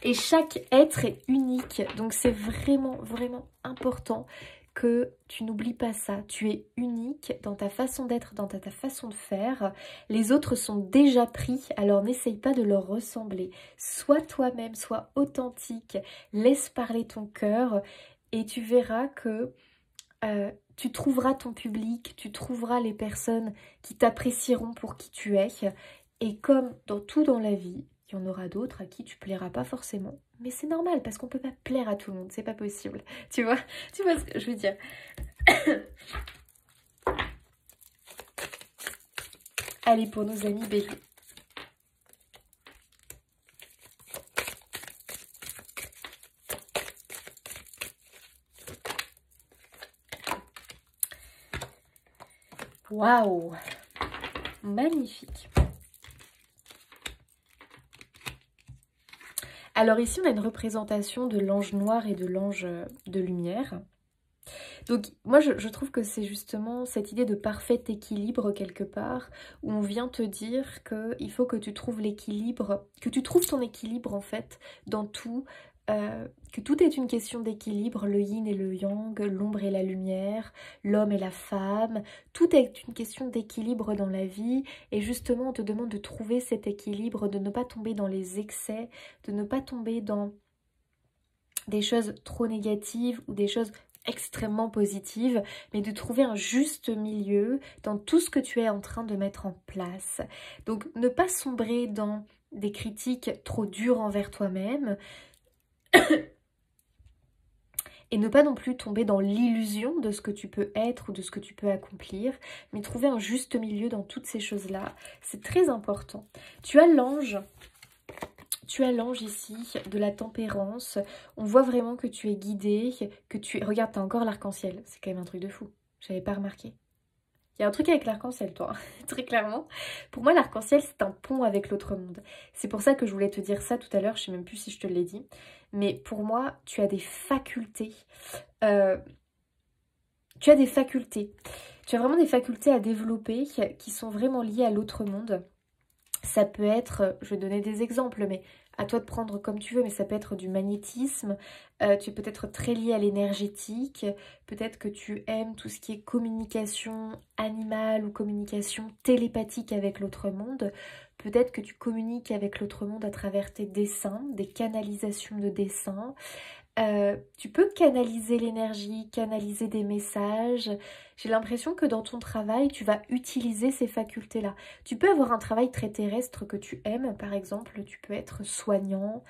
Et chaque être est unique, donc c'est vraiment, vraiment important que tu n'oublies pas ça. Tu es unique dans ta façon d'être, dans ta façon de faire. Les autres sont déjà pris, alors n'essaye pas de leur ressembler. Sois toi-même, sois authentique, laisse parler ton cœur et tu verras que tu trouveras ton public, tu trouveras les personnes qui t'apprécieront pour qui tu es. Et comme dans tout dans la vie, il y en aura d'autres à qui tu plairas pas forcément. Mais c'est normal parce qu'on peut pas plaire à tout le monde, c'est pas possible. Tu vois ce que je veux dire. Allez, pour nos amis Bélier. Waouh! Magnifique. Alors ici, on a une représentation de l'ange noir et de l'ange de lumière. Donc moi, je trouve que c'est justement cette idée de parfait équilibre quelque part, où on vient te dire qu'il faut que tu trouves l'équilibre, que tu trouves ton équilibre en fait dans tout, que tout est une question d'équilibre, le yin et le yang, l'ombre et la lumière, l'homme et la femme, tout est une question d'équilibre dans la vie, et justement on te demande de trouver cet équilibre, de ne pas tomber dans les excès, de ne pas tomber dans des choses trop négatives ou des choses extrêmement positives, mais de trouver un juste milieu dans tout ce que tu es en train de mettre en place. Donc ne pas sombrer dans des critiques trop dures envers toi-même et ne pas non plus tomber dans l'illusion de ce que tu peux être ou de ce que tu peux accomplir, mais trouver un juste milieu dans toutes ces choses-là. C'est très important. Tu as l'ange ici de la tempérance. On voit vraiment que tu es guidé, que tu... Regarde, t'as encore l'arc-en-ciel. C'est quand même un truc de fou. J'avais pas remarqué. Il y a un truc avec l'arc-en-ciel, toi, très clairement. Pour moi, l'arc-en-ciel, c'est un pont avec l'autre monde. C'est pour ça que je voulais te dire ça tout à l'heure. Je sais même plus si je te l'ai dit. Mais pour moi, tu as des facultés. Tu as des facultés. Tu as vraiment des facultés à développer qui sont vraiment liées à l'autre monde. Ça peut être, je vais donner des exemples, mais à toi de prendre comme tu veux, mais ça peut être du magnétisme, tu peux être très lié à l'énergétique, peut-être que tu aimes tout ce qui est communication animale ou communication télépathique avec l'autre monde, peut-être que tu communiques avec l'autre monde à travers tes dessins, des canalisations de dessins. Tu peux canaliser l'énergie, canaliser des messages. J'ai l'impression que dans ton travail, tu vas utiliser ces facultés-là. Tu peux avoir un travail très terrestre que tu aimes, par exemple, tu peux être soignant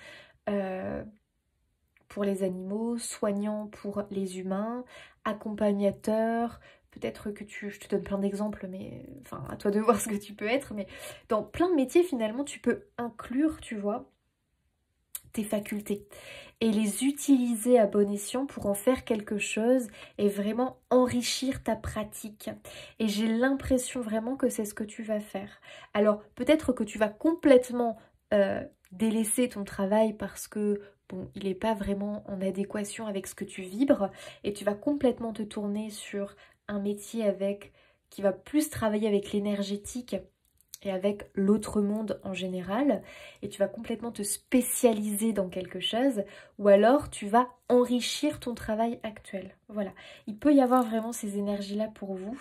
pour les animaux, soignant pour les humains, accompagnateur. Peut-être que je te donne plein d'exemples, mais enfin, à toi de voir ce que tu peux être. Mais dans plein de métiers, finalement, tu peux inclure, tu vois, tes facultés et les utiliser à bon escient pour en faire quelque chose et vraiment enrichir ta pratique. Et j'ai l'impression vraiment que c'est ce que tu vas faire. Alors peut-être que tu vas complètement délaisser ton travail parce que bon, il n'est pas vraiment en adéquation avec ce que tu vibres et tu vas complètement te tourner sur un métier qui va plus travailler avec l'énergétique et avec l'autre monde en général, et tu vas complètement te spécialiser dans quelque chose, ou alors tu vas enrichir ton travail actuel. Voilà, il peut y avoir vraiment ces énergies-là pour vous,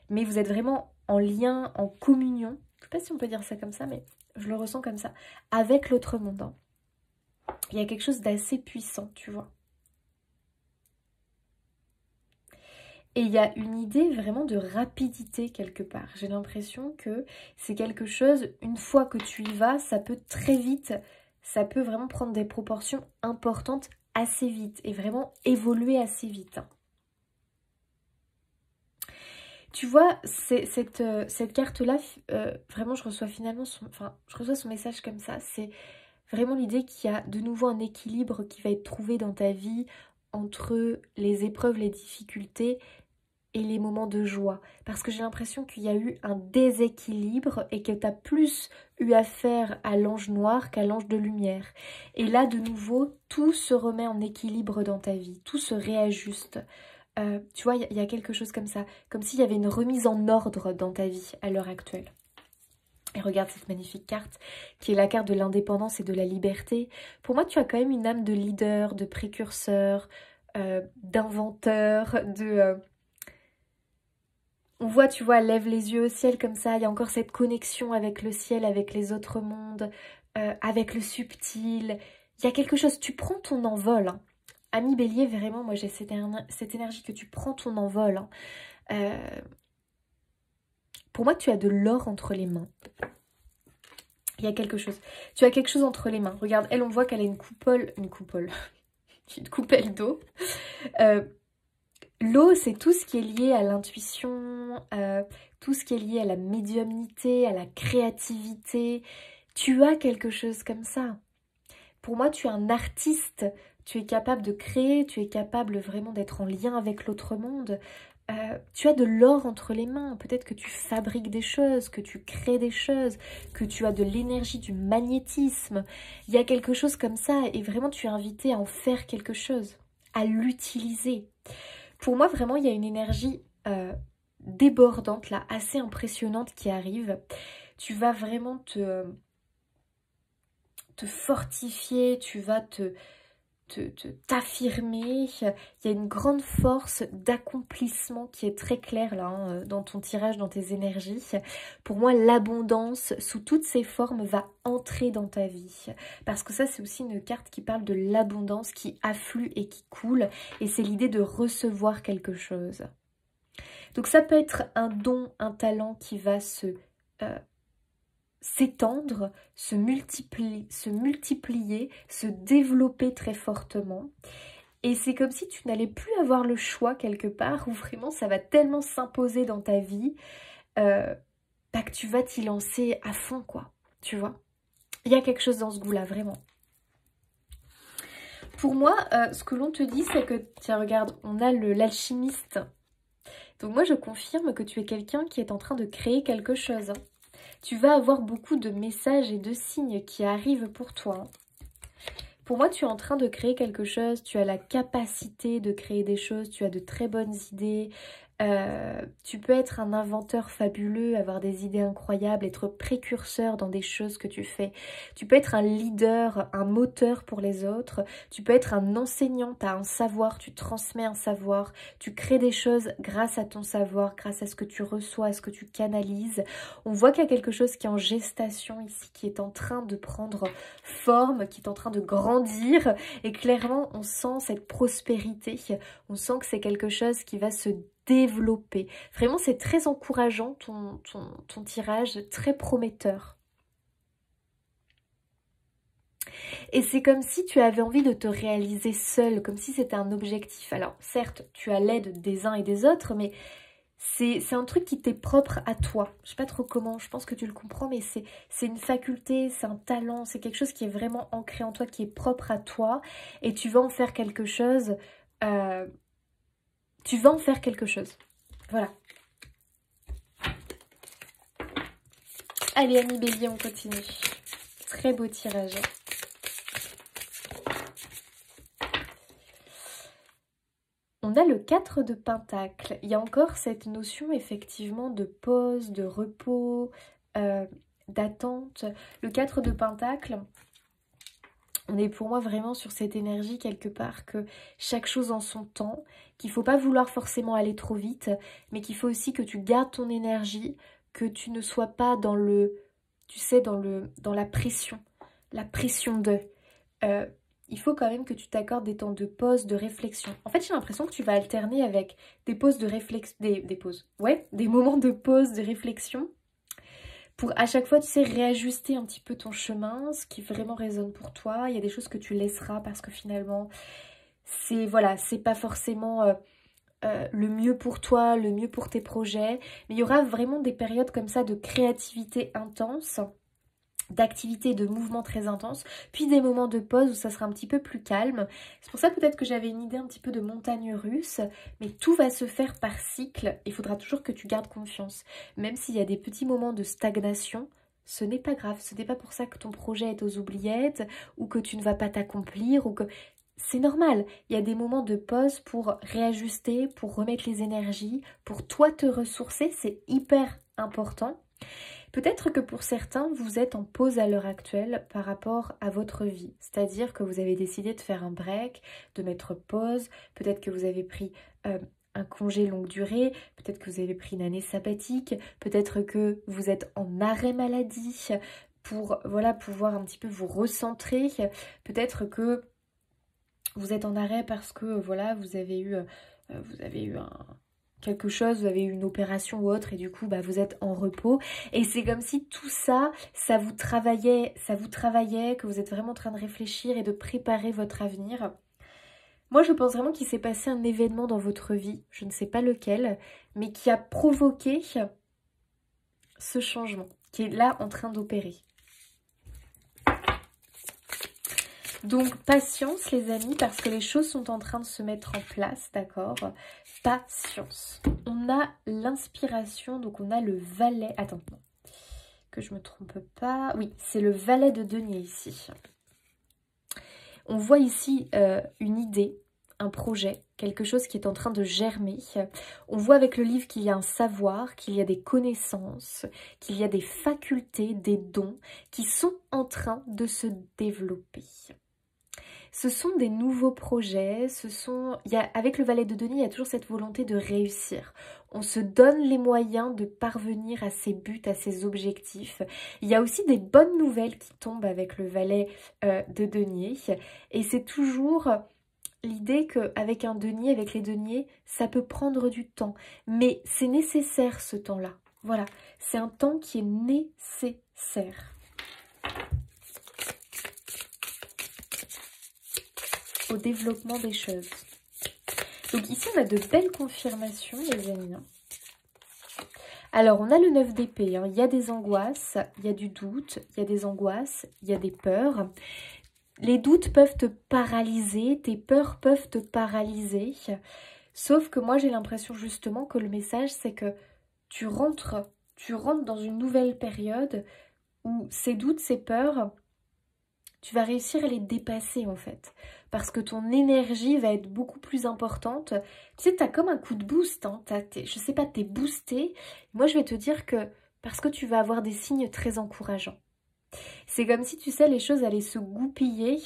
mais vous êtes vraiment en lien, en communion, je ne sais pas si on peut dire ça comme ça, mais je le ressens comme ça, avec l'autre monde. Hein. Il y a quelque chose d'assez puissant, tu vois. Et il y a une idée vraiment de rapidité quelque part. J'ai l'impression que c'est quelque chose, une fois que tu y vas, ça peut très vite, ça peut vraiment prendre des proportions importantes assez vite et vraiment évoluer assez vite. Tu vois, cette carte-là, vraiment je reçois finalement je reçois son message comme ça. C'est vraiment l'idée qu'il y a de nouveau un équilibre qui va être trouvé dans ta vie entre les épreuves, les difficultés et les moments de joie. Parce que j'ai l'impression qu'il y a eu un déséquilibre et que tu as plus eu affaire à l'ange noir qu'à l'ange de lumière. Et là, de nouveau, tout se remet en équilibre dans ta vie. Tout se réajuste. Tu vois, il y a quelque chose comme ça. Comme s'il y avait une remise en ordre dans ta vie à l'heure actuelle. Et regarde cette magnifique carte qui est la carte de l'indépendance et de la liberté. Pour moi, tu as quand même une âme de leader, de précurseur, d'inventeur, On voit, tu vois, elle lève les yeux au ciel comme ça. Il y a encore cette connexion avec le ciel, avec les autres mondes, avec le subtil. Il y a quelque chose, tu prends ton envol. Hein. Ami Bélier, vraiment, moi j'ai cette énergie que tu prends ton envol. Hein. Pour moi, tu as de l'or entre les mains. Il y a quelque chose. Tu as quelque chose entre les mains. Regarde, elle, on voit qu'elle a une coupole, une coupelle d'eau. L'eau, c'est tout ce qui est lié à l'intuition, tout ce qui est lié à la médiumnité, à la créativité. Tu as quelque chose comme ça. Pour moi, tu es un artiste. Tu es capable de créer, tu es capable vraiment d'être en lien avec l'autre monde. tu as de l'or entre les mains. Peut-être que tu fabriques des choses, que tu crées des choses, que tu as de l'énergie, du magnétisme. Il y a quelque chose comme ça et vraiment tu es invité à en faire quelque chose, à l'utiliser. Pour moi, vraiment, il y a une énergie débordante, là, assez impressionnante qui arrive. Tu vas vraiment te fortifier, tu vas t'affirmer. Il y a une grande force d'accomplissement qui est très claire là, hein, dans ton tirage, dans tes énergies. Pour moi, l'abondance sous toutes ses formes va entrer dans ta vie. Parce que ça, c'est aussi une carte qui parle de l'abondance qui afflue et qui coule. Et c'est l'idée de recevoir quelque chose. Donc ça peut être un don, un talent qui va s'étendre, se multiplier, se développer très fortement. Et c'est comme si tu n'allais plus avoir le choix quelque part, où vraiment ça va tellement s'imposer dans ta vie, que tu vas t'y lancer à fond, quoi. Tu vois? Il y a quelque chose dans ce goût-là, vraiment. Pour moi, ce que l'on te dit, c'est que, tiens, regarde, on a l'alchimiste. Donc moi, je confirme que tu es quelqu'un qui est en train de créer quelque chose. Tu vas avoir beaucoup de messages et de signes qui arrivent pour toi. Pour moi, tu es en train de créer quelque chose, tu as la capacité de créer des choses, tu as de très bonnes idées. Tu peux être un inventeur fabuleux, avoir des idées incroyables, être précurseur dans des choses que tu fais. Tu peux être un leader, un moteur pour les autres. Tu peux être un enseignant, tu as un savoir, tu transmets un savoir. Tu crées des choses grâce à ton savoir, grâce à ce que tu reçois, à ce que tu canalises. On voit qu'il y a quelque chose qui est en gestation ici, qui est en train de prendre forme, qui est en train de grandir. Et clairement, on sent cette prospérité. On sent que c'est quelque chose qui va se développer. Vraiment, c'est très encourageant ton tirage, très prometteur. Et c'est comme si tu avais envie de te réaliser seule, comme si c'était un objectif. Alors, certes, tu as l'aide des uns et des autres, mais c'est un truc qui t'est propre à toi. Je sais pas trop comment, je pense que tu le comprends, mais c'est une faculté, c'est un talent, c'est quelque chose qui est vraiment ancré en toi, qui est propre à toi, et tu vas en faire quelque chose... tu vas en faire quelque chose. Voilà. Allez, amis bélier, on continue. Très beau tirage. On a le 4 de Pentacle. Il y a encore cette notion, effectivement, de pause, de repos, d'attente. Le 4 de Pentacle... On est pour moi vraiment sur cette énergie quelque part que chaque chose en son temps, qu'il ne faut pas vouloir forcément aller trop vite, mais qu'il faut aussi que tu gardes ton énergie, que tu ne sois pas dans le, tu sais, dans la pression de. Il faut quand même que tu t'accordes des temps de pause, de réflexion. En fait, j'ai l'impression que tu vas alterner avec des pauses de réflexion, des moments de pause, de réflexion, pour à chaque fois, tu sais, réajuster un petit peu ton chemin, ce qui vraiment résonne pour toi. Il y a des choses que tu laisseras parce que finalement, c'est voilà, c'est pas forcément le mieux pour toi, le mieux pour tes projets. Mais il y aura vraiment des périodes comme ça de créativité intense, d'activité, de mouvement très intense, puis des moments de pause où ça sera un petit peu plus calme. C'est pour ça peut-être que j'avais une idée un petit peu de montagne russe, mais tout va se faire par cycle. Il faudra toujours que tu gardes confiance. Même s'il y a des petits moments de stagnation, ce n'est pas grave. Ce n'est pas pour ça que ton projet est aux oubliettes, ou que tu ne vas pas t'accomplir, ou que... C'est normal. Il y a des moments de pause pour réajuster, pour remettre les énergies, pour toi te ressourcer. C'est hyper important. Peut-être que pour certains, vous êtes en pause à l'heure actuelle par rapport à votre vie. C'est-à-dire que vous avez décidé de faire un break, de mettre pause. Peut-être que vous avez pris un congé longue durée. Peut-être que vous avez pris une année sabbatique. Peut-être que vous êtes en arrêt maladie pour voilà, pouvoir un petit peu vous recentrer. Peut-être que vous êtes en arrêt parce que voilà, vous avez eu quelque chose, vous avez eu une opération ou autre et du coup bah, vous êtes en repos et c'est comme si tout ça, ça vous travaillait, que vous êtes vraiment en train de réfléchir et de préparer votre avenir. Moi je pense vraiment qu'il s'est passé un événement dans votre vie, je ne sais pas lequel, mais qui a provoqué ce changement, qui est là en train d'opérer. Donc patience les amis, parce que les choses sont en train de se mettre en place, d'accord? patience. On a l'inspiration, donc on a le valet. Attends, non, que je me trompe pas. Oui, c'est le valet de denier ici. On voit ici une idée, un projet, quelque chose qui est en train de germer. On voit avec le livre qu'il y a un savoir, qu'il y a des connaissances, qu'il y a des facultés, des dons qui sont en train de se développer. Ce sont des nouveaux projets, avec le valet de denier, il y a toujours cette volonté de réussir. On se donne les moyens de parvenir à ses buts, à ses objectifs. Il y a aussi des bonnes nouvelles qui tombent avec le valet de denier. Et c'est toujours l'idée qu'avec un denier, avec les deniers, ça peut prendre du temps. Mais c'est nécessaire ce temps-là. Voilà, c'est un temps qui est nécessaire. Au développement des choses. Donc ici, on a de belles confirmations, les amis. Alors, on a le 9 d'épée. Il y a des angoisses, il y a du doute, il y a des angoisses, il y a des peurs. Les doutes peuvent te paralyser, tes peurs peuvent te paralyser. Sauf que moi, j'ai l'impression justement que le message, c'est que tu rentres dans une nouvelle période où ces doutes, ces peurs, tu vas réussir à les dépasser en fait. Parce que ton énergie va être beaucoup plus importante. Tu sais, tu as comme un coup de boost. Hein. Je sais pas, tu es boosté. Moi, je vais te dire que parce que tu vas avoir des signes très encourageants. C'est comme si, tu sais, les choses allaient se goupiller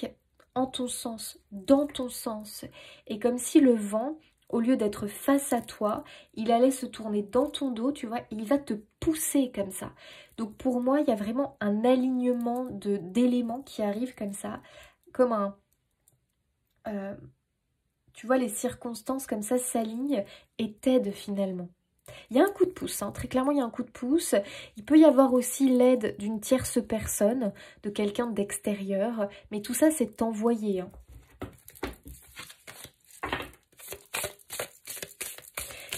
en ton sens, dans ton sens. Et comme si le vent, au lieu d'être face à toi, il allait se tourner dans ton dos, tu vois, il va te pousser comme ça. Donc pour moi, il y a vraiment un alignement d'éléments qui arrivent comme ça, comme un... tu vois, les circonstances comme ça s'alignent et t'aident finalement. Il y a un coup de pouce, hein. Très clairement il y a un coup de pouce. Il peut y avoir aussi l'aide d'une tierce personne, de quelqu'un d'extérieur, mais tout ça c'est envoyé. Hein.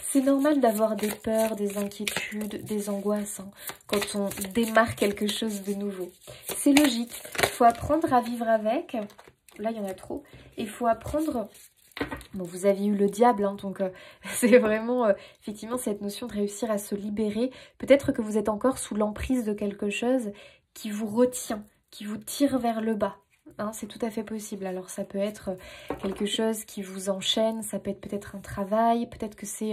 C'est normal d'avoir des peurs, des inquiétudes, des angoisses hein, quand on démarre quelque chose de nouveau. C'est logique, il faut apprendre à vivre avec. Là il y en a trop. Il faut apprendre... Bon, vous avez eu le diable, hein, donc c'est vraiment effectivement cette notion de réussir à se libérer. Peut-être que vous êtes encore sous l'emprise de quelque chose qui vous retient, qui vous tire vers le bas. Hein, c'est tout à fait possible. Alors ça peut être quelque chose qui vous enchaîne, ça peut être peut-être un travail, peut-être que c'est...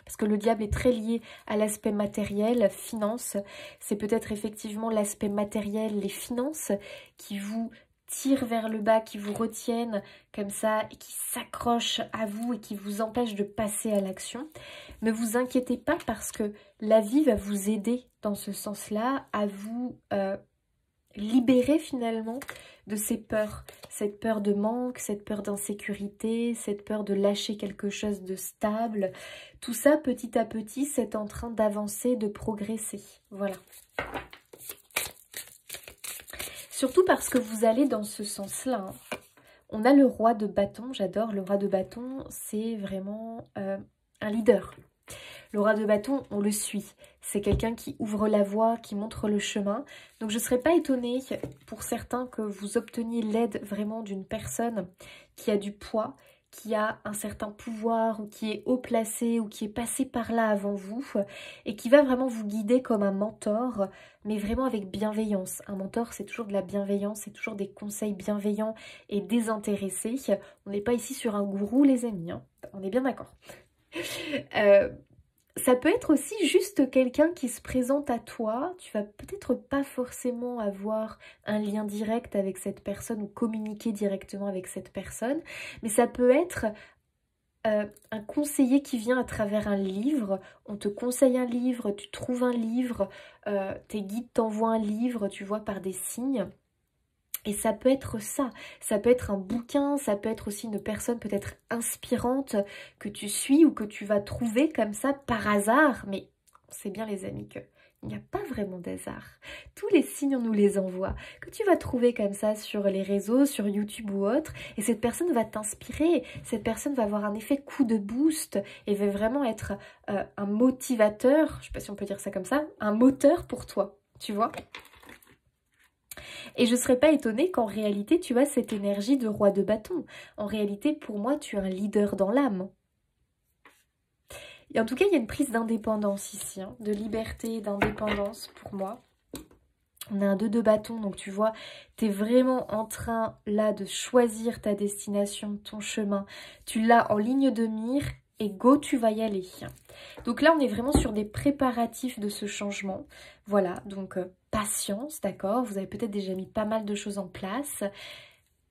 parce que le diable est très lié à l'aspect matériel, finance. C'est peut-être effectivement l'aspect matériel, les finances, qui vous tirent vers le bas, qui vous retiennent comme ça, et qui s'accrochent à vous et qui vous empêchent de passer à l'action. Ne vous inquiétez pas parce que la vie va vous aider dans ce sens-là, à vous libérer finalement de ces peurs. Cette peur de manque, cette peur d'insécurité, cette peur de lâcher quelque chose de stable. Tout ça, petit à petit, c'est en train d'avancer, de progresser. Voilà. Surtout parce que vous allez dans ce sens-là. Hein. On a le roi de bâton, j'adore. Le roi de bâton, c'est vraiment un leader. Le roi de bâton, on le suit. C'est quelqu'un qui ouvre la voie, qui montre le chemin. Donc je ne serais pas étonnée pour certains que vous obteniez l'aide vraiment d'une personne qui a du poids, qui a un certain pouvoir ou qui est haut placé ou qui est passé par là avant vous et qui va vraiment vous guider comme un mentor, mais vraiment avec bienveillance. Un mentor, c'est toujours de la bienveillance, c'est toujours des conseils bienveillants et désintéressés. On n'est pas ici sur un gourou, les amis, hein. On est bien d'accord. Ça peut être aussi juste quelqu'un qui se présente à toi. Tu vas peut-être pas forcément avoir un lien direct avec cette personne ou communiquer directement avec cette personne. Mais ça peut être un conseiller qui vient à travers un livre. On te conseille un livre, tu trouves un livre, tes guides t'envoient un livre, tu vois, par des signes. Et ça peut être ça peut être un bouquin, ça peut être aussi une personne peut-être inspirante que tu suis ou que tu vas trouver comme ça par hasard. Mais on sait bien les amis qu'il n'y a pas vraiment d'hasard. Tous les signes, on nous les envoie, que tu vas trouver comme ça sur les réseaux, sur YouTube ou autre. Et cette personne va t'inspirer, cette personne va avoir un effet coup de boost et va vraiment être un motivateur, je ne sais pas si on peut dire ça comme ça, un moteur pour toi, tu vois. Et je ne serais pas étonnée qu'en réalité, tu as cette énergie de roi de bâton. En réalité, pour moi, tu es un leader dans l'âme. Et en tout cas, il y a une prise d'indépendance ici, hein, de liberté et d'indépendance pour moi. On a un 2 de bâton, donc tu vois, tu es vraiment en train là de choisir ta destination, ton chemin. Tu l'as en ligne de mire et go, tu vas y aller. Donc là, on est vraiment sur des préparatifs de ce changement. Voilà, donc patience, d'accord? Vous avez peut-être déjà mis pas mal de choses en place.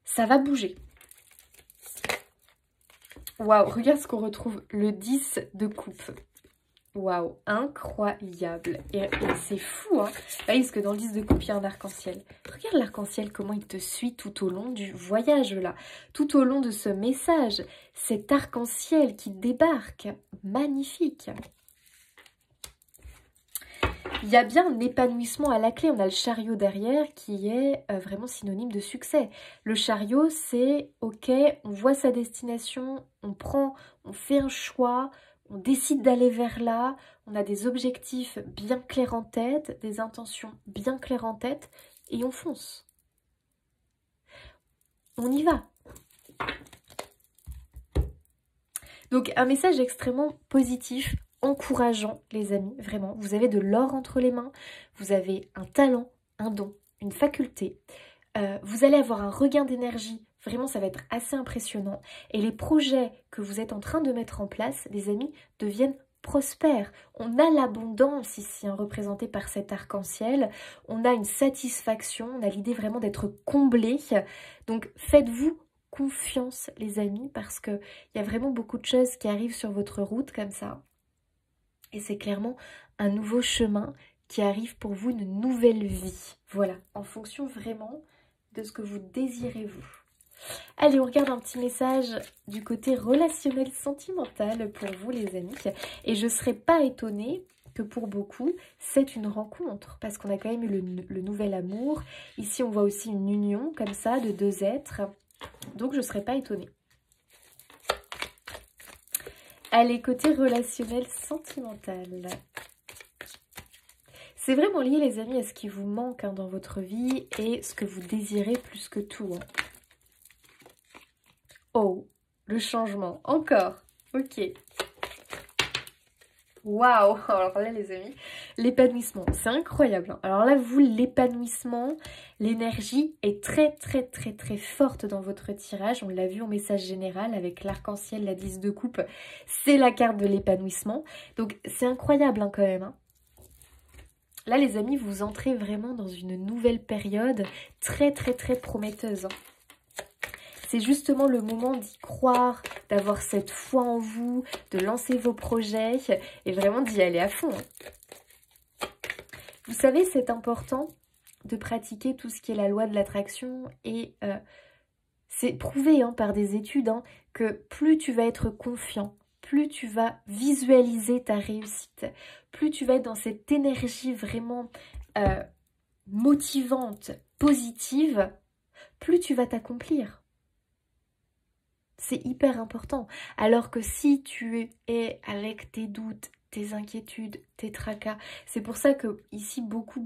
Ça va bouger. Waouh, regarde ce qu'on retrouve, le 10 de coupe. Waouh, incroyable. Et c'est fou, hein. Parce que dans le 10 de coupe, il y a un arc-en-ciel. Regarde l'arc-en-ciel, comment il te suit tout au long du voyage, là. Tout au long de ce message. Cet arc-en-ciel qui débarque. Magnifique. Il y a bien un épanouissement à la clé. On a le chariot derrière qui est vraiment synonyme de succès. Le chariot, c'est ok, on voit sa destination, on fait un choix, on décide d'aller vers là, on a des objectifs bien clairs en tête, des intentions bien claires en tête, et on fonce. On y va. Donc un message extrêmement positif, encourageant les amis, vraiment. Vous avez de l'or entre les mains, vous avez un talent, un don, une faculté. Vous allez avoir un regain d'énergie, vraiment ça va être assez impressionnant. Et les projets que vous êtes en train de mettre en place, les amis, deviennent prospères. On a l'abondance ici, hein, représentée par cet arc-en-ciel. On a une satisfaction, on a l'idée vraiment d'être comblé. Donc faites-vous confiance les amis, parce qu'il y a vraiment beaucoup de choses qui arrivent sur votre route comme ça. Et c'est clairement un nouveau chemin qui arrive pour vous, une nouvelle vie. Voilà, en fonction vraiment de ce que vous désirez vous. Allez, on regarde un petit message du côté relationnel sentimental pour vous les amis. Et je ne serais pas étonnée que pour beaucoup, c'est une rencontre. Parce qu'on a quand même eu le nouvel amour. Ici, on voit aussi une union comme ça de 2 êtres. Donc, je ne serais pas étonnée. Allez, côté relationnel sentimental. C'est vraiment lié, les amis, à ce qui vous manque hein, dans votre vie et ce que vous désirez plus que tout. Hein. Oh, le changement. Encore. Ok. Waouh. Alors là, les amis, l'épanouissement. C'est incroyable. Hein. Alors là, vous, l'épanouissement, l'énergie est très, très, très, très forte dans votre tirage. On l'a vu en message général avec l'arc-en-ciel, la 10 de coupe. C'est la carte de l'épanouissement. Donc, c'est incroyable hein, quand même. Hein. Là, les amis, vous entrez vraiment dans une nouvelle période très, très, très prometteuse. Hein. C'est justement le moment d'y croire, d'avoir cette foi en vous, de lancer vos projets et vraiment d'y aller à fond. Hein. Vous savez, c'est important de pratiquer tout ce qui est la loi de l'attraction et c'est prouvé hein, par des études hein, que plus tu vas être confiant, plus tu vas visualiser ta réussite, plus tu vas être dans cette énergie vraiment motivante, positive, plus tu vas t'accomplir. C'est hyper important. Alors que si tu es avec tes doutes, tes inquiétudes, tes tracas, c'est pour ça que ici beaucoup,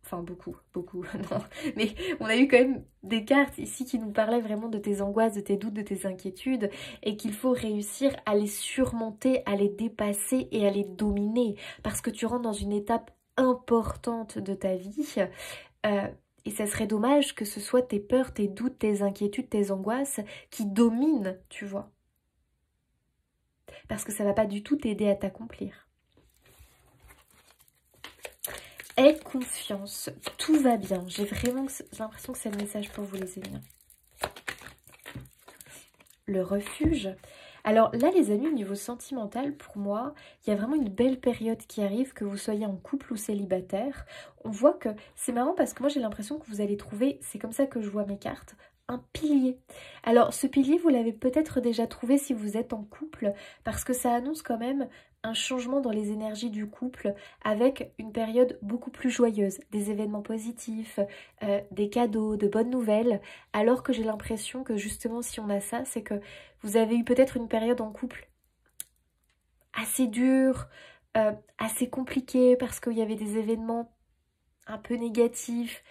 enfin beaucoup, non, mais on a eu quand même des cartes ici qui nous parlaient vraiment de tes angoisses, de tes doutes, de tes inquiétudes et qu'il faut réussir à les surmonter, à les dépasser et à les dominer parce que tu rentres dans une étape importante de ta vie et ça serait dommage que ce soit tes peurs, tes doutes, tes inquiétudes, tes angoisses qui dominent, tu vois. Parce que ça ne va pas du tout t'aider à t'accomplir. Aie confiance, tout va bien. J'ai vraiment l'impression que c'est le message pour vous les amis. Le refuge. Alors là les amis, au niveau sentimental, pour moi, il y a vraiment une belle période qui arrive, que vous soyez en couple ou célibataire. On voit que c'est marrant parce que moi j'ai l'impression que vous allez trouver, c'est comme ça que je vois mes cartes, un pilier. Alors ce pilier, vous l'avez peut-être déjà trouvé si vous êtes en couple, parce que ça annonce quand même un changement dans les énergies du couple avec une période beaucoup plus joyeuse, des événements positifs, des cadeaux, de bonnes nouvelles, alors que j'ai l'impression que justement si on a ça, c'est que vous avez eu peut-être une période en couple assez dure, assez compliquée parce qu'il y avait des événements un peu négatifs,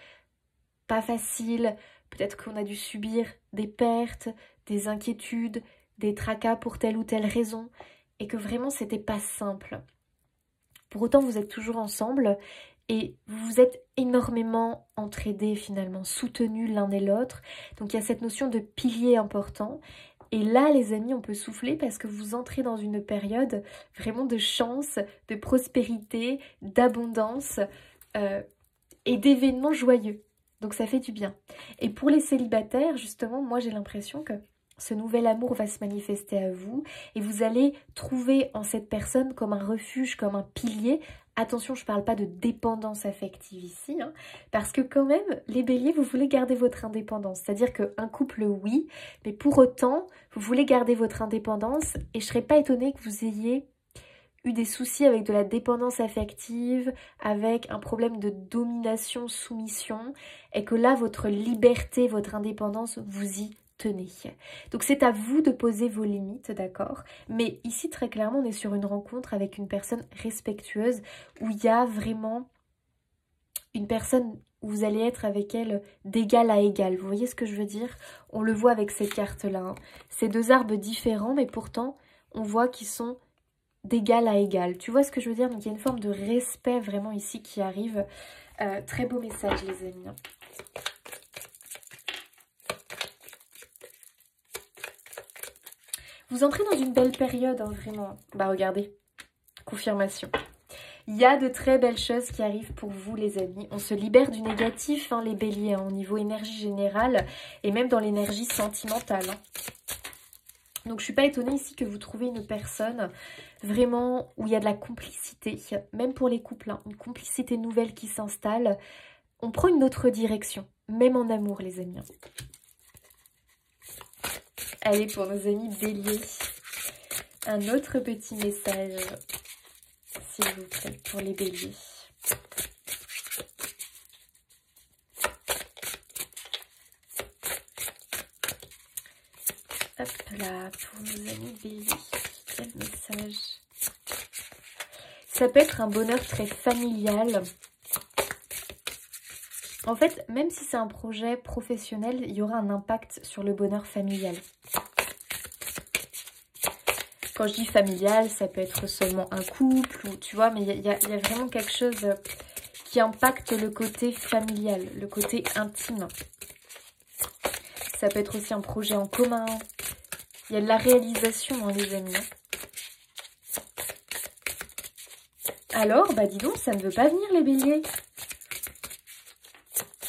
pas faciles, peut-être qu'on a dû subir des pertes, des inquiétudes, des tracas pour telle ou telle raison. et que vraiment c'était pas simple. Pour autant, vous êtes toujours ensemble et vous vous êtes énormément entraidés finalement, soutenus l'un et l'autre. Donc il y a cette notion de pilier important. Et là, les amis, on peut souffler parce que vous entrez dans une période vraiment de chance, de prospérité, d'abondance et d'événements joyeux. Donc ça fait du bien. Et pour les célibataires, justement, moi j'ai l'impression que ce nouvel amour va se manifester à vous et vous allez trouver en cette personne comme un refuge, comme un pilier. Attention, je ne parle pas de dépendance affective ici, hein, parce que quand même, les béliers, vous voulez garder votre indépendance. C'est-à-dire qu'un couple, oui, mais pour autant, vous voulez garder votre indépendance et je ne serais pas étonnée que vous ayez eu des soucis avec de la dépendance affective, avec un problème de domination, soumission, et que là, votre liberté, votre indépendance, vous y tenez. Donc c'est à vous de poser vos limites, d'accord? Mais ici, très clairement, on est sur une rencontre avec une personne respectueuse, où il y a vraiment une personne où vous allez être avec elle d'égal à égal. Vous voyez ce que je veux dire? On le voit avec ces cartes-là. Hein. C'est deux arbres différents, mais pourtant, on voit qu'ils sont d'égal à égal. Tu vois ce que je veux dire? Donc il y a une forme de respect vraiment ici qui arrive. Très beau message, les amis. Vous entrez dans une belle période, hein, vraiment. Bah regardez, confirmation. Il y a de très belles choses qui arrivent pour vous, les amis. On se libère du négatif, hein, les béliers, hein, au niveau énergie générale et même dans l'énergie sentimentale. Hein. Donc je suis pas étonnée ici que vous trouvez une personne vraiment où il y a de la complicité, même pour les couples, hein, une complicité nouvelle qui s'installe. On prend une autre direction, même en amour, les amis. Allez, pour nos amis béliers, un autre petit message, s'il vous plaît, pour les béliers. Hop là, pour nos amis béliers, quel message. Ça peut être un bonheur très familial. En fait, même si c'est un projet professionnel, il y aura un impact sur le bonheur familial. Quand je dis familial, ça peut être seulement un couple, ou tu vois, mais il y a vraiment quelque chose qui impacte le côté familial, le côté intime. Ça peut être aussi un projet en commun. Il y a de la réalisation, hein, les amis. Alors, bah dis donc, ça ne veut pas venir, les béliers.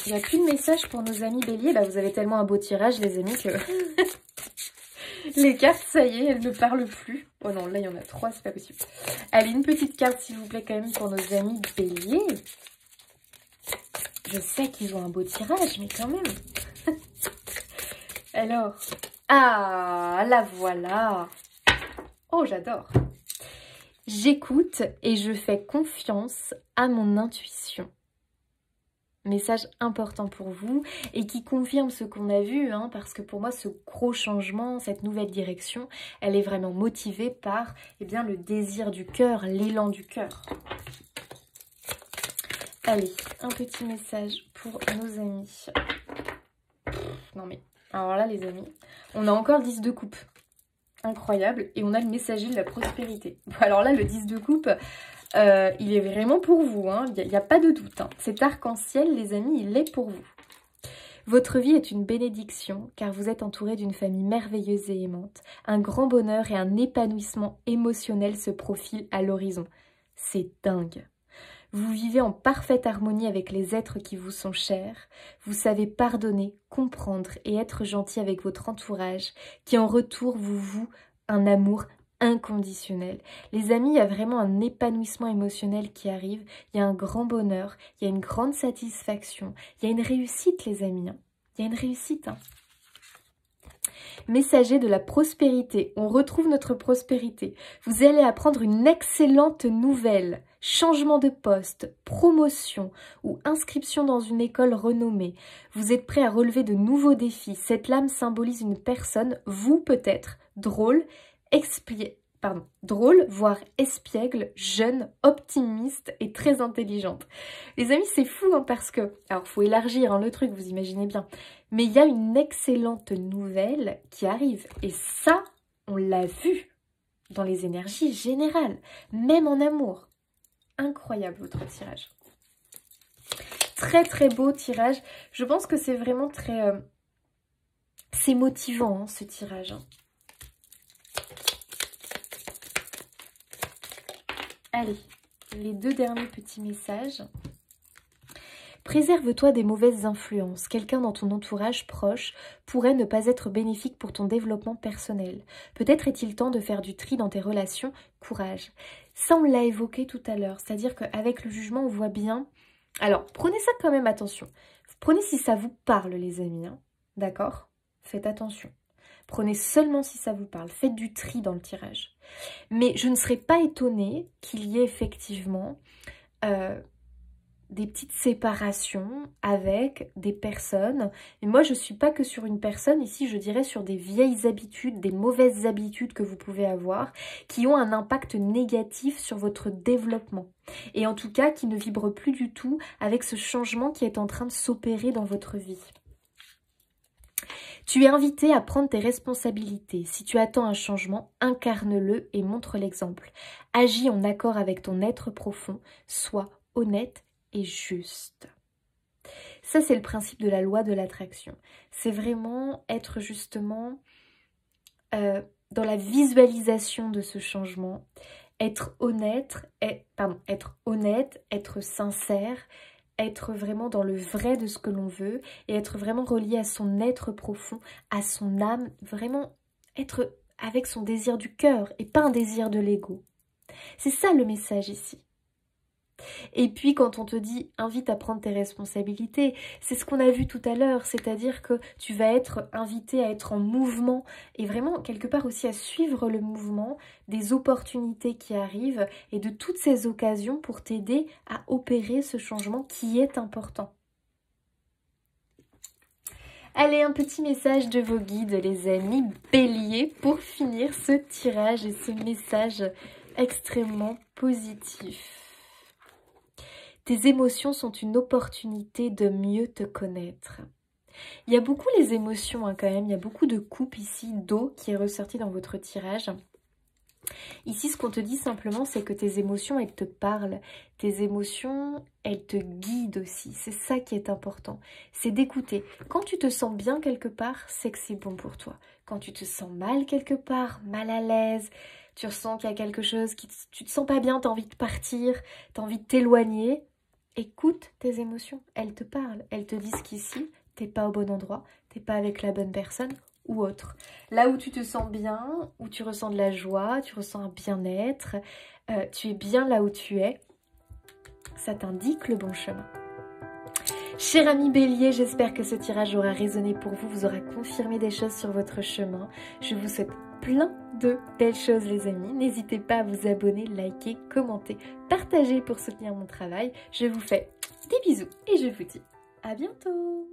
Il n'y a plus de message pour nos amis béliers. Bah, vous avez tellement un beau tirage, les amis, que les cartes, ça y est, elles ne parlent plus. Oh non, là, il y en a 3, c'est pas possible. Allez, une petite carte, s'il vous plaît, quand même, pour nos amis béliers. Je sais qu'ils ont un beau tirage, mais quand même. Alors, ah, la voilà. Oh, j'adore. J'écoute et je fais confiance à mon intuition. Message important pour vous et qui confirme ce qu'on a vu, hein, parce que pour moi, ce gros changement, cette nouvelle direction, elle est vraiment motivée par bien, le désir du cœur, l'élan du cœur. Allez, un petit message pour nos amis. Non mais, alors là les amis, on a encore le 10 de coupe. Incroyable. Et on a le messager de la prospérité. Alors là, le 10 de coupe... il est vraiment pour vous, hein. Il n'y a pas de doute. Hein. Cet arc-en-ciel, les amis, il est pour vous. Votre vie est une bénédiction, car vous êtes entouré d'une famille merveilleuse et aimante. Un grand bonheur et un épanouissement émotionnel se profilent à l'horizon. C'est dingue. Vous vivez en parfaite harmonie avec les êtres qui vous sont chers. Vous savez pardonner, comprendre et être gentil avec votre entourage, qui en retour vous voue un amour inconditionnel. Les amis, il y a vraiment un épanouissement émotionnel qui arrive, il y a un grand bonheur, il y a une grande satisfaction, il y a une réussite les amis, hein. Il y a une réussite. Hein. Messager de la prospérité, on retrouve notre prospérité. Vous allez apprendre une excellente nouvelle, changement de poste, promotion ou inscription dans une école renommée. Vous êtes prêt à relever de nouveaux défis. Cette lame symbolise une personne, vous peut-être, drôle, drôle, voire espiègle, jeune, optimiste et très intelligente. Les amis, c'est fou hein, parce que, alors faut élargir hein, le truc, vous imaginez bien, mais il y a une excellente nouvelle qui arrive et ça, on l'a vu. dans les énergies générales, même en amour. Incroyable votre tirage. Très très beau tirage. Je pense que c'est vraiment très... c'est motivant, hein, ce tirage. Hein. Allez, les 2 derniers petits messages. Préserve-toi des mauvaises influences. Quelqu'un dans ton entourage proche pourrait ne pas être bénéfique pour ton développement personnel. Peut-être est-il temps de faire du tri dans tes relations. Courage. Ça, on l'a évoqué tout à l'heure. C'est-à-dire qu'avec le jugement, on voit bien... Alors, prenez ça quand même attention. Prenez si ça vous parle, les amis. Hein. D'accord? Faites attention. Prenez seulement si ça vous parle. Faites du tri dans le tirage. Mais je ne serais pas étonnée qu'il y ait effectivement des petites séparations avec des personnes. Et moi, je ne suis pas que sur une personne. Ici, je dirais sur des vieilles habitudes, des mauvaises habitudes que vous pouvez avoir, qui ont un impact négatif sur votre développement. Et en tout cas, qui ne vibrent plus du tout avec ce changement qui est en train de s'opérer dans votre vie. Tu es invité à prendre tes responsabilités. Si tu attends un changement, incarne-le et montre l'exemple. Agis en accord avec ton être profond, sois honnête et juste. Ça, c'est le principe de la loi de l'attraction. C'est vraiment être justement dans la visualisation de ce changement, être honnête, être sincère, être vraiment dans le vrai de ce que l'on veut et être vraiment relié à son être profond, à son âme, vraiment être avec son désir du cœur et pas un désir de l'ego. C'est ça le message ici. Et puis quand on te dit invite à prendre tes responsabilités, c'est ce qu'on a vu tout à l'heure, c'est-à-dire que tu vas être invité à être en mouvement et vraiment quelque part aussi à suivre le mouvement des opportunités qui arrivent et de toutes ces occasions pour t'aider à opérer ce changement qui est important. Allez, un petit message de vos guides, les amis béliers, pour finir ce tirage et ce message extrêmement positif. Tes émotions sont une opportunité de mieux te connaître. Il y a beaucoup les émotions hein, quand même, il y a beaucoup de coupe ici d'eau qui est ressorti dans votre tirage. Ici, ce qu'on te dit simplement, c'est que tes émotions, elles te parlent. Tes émotions, elles te guident aussi. C'est ça qui est important. C'est d'écouter. Quand tu te sens bien quelque part, c'est que c'est bon pour toi. Quand tu te sens mal quelque part, mal à l'aise, tu ressens qu'il y a quelque chose, tu te sens pas bien, tu as envie de partir, tu as envie de t'éloigner, écoute tes émotions. Elles te parlent. Elles te disent qu'ici, t'es pas au bon endroit, t'es pas avec la bonne personne, ou autre. Là où tu te sens bien, où tu ressens de la joie, tu ressens un bien-être, tu es bien là où tu es, ça t'indique le bon chemin. Cher ami Bélier, j'espère que ce tirage aura résonné pour vous, vous aura confirmé des choses sur votre chemin. Je vous souhaite plein de belles choses les amis. N'hésitez pas à vous abonner, liker, commenter, partager pour soutenir mon travail. Je vous fais des bisous et je vous dis à bientôt.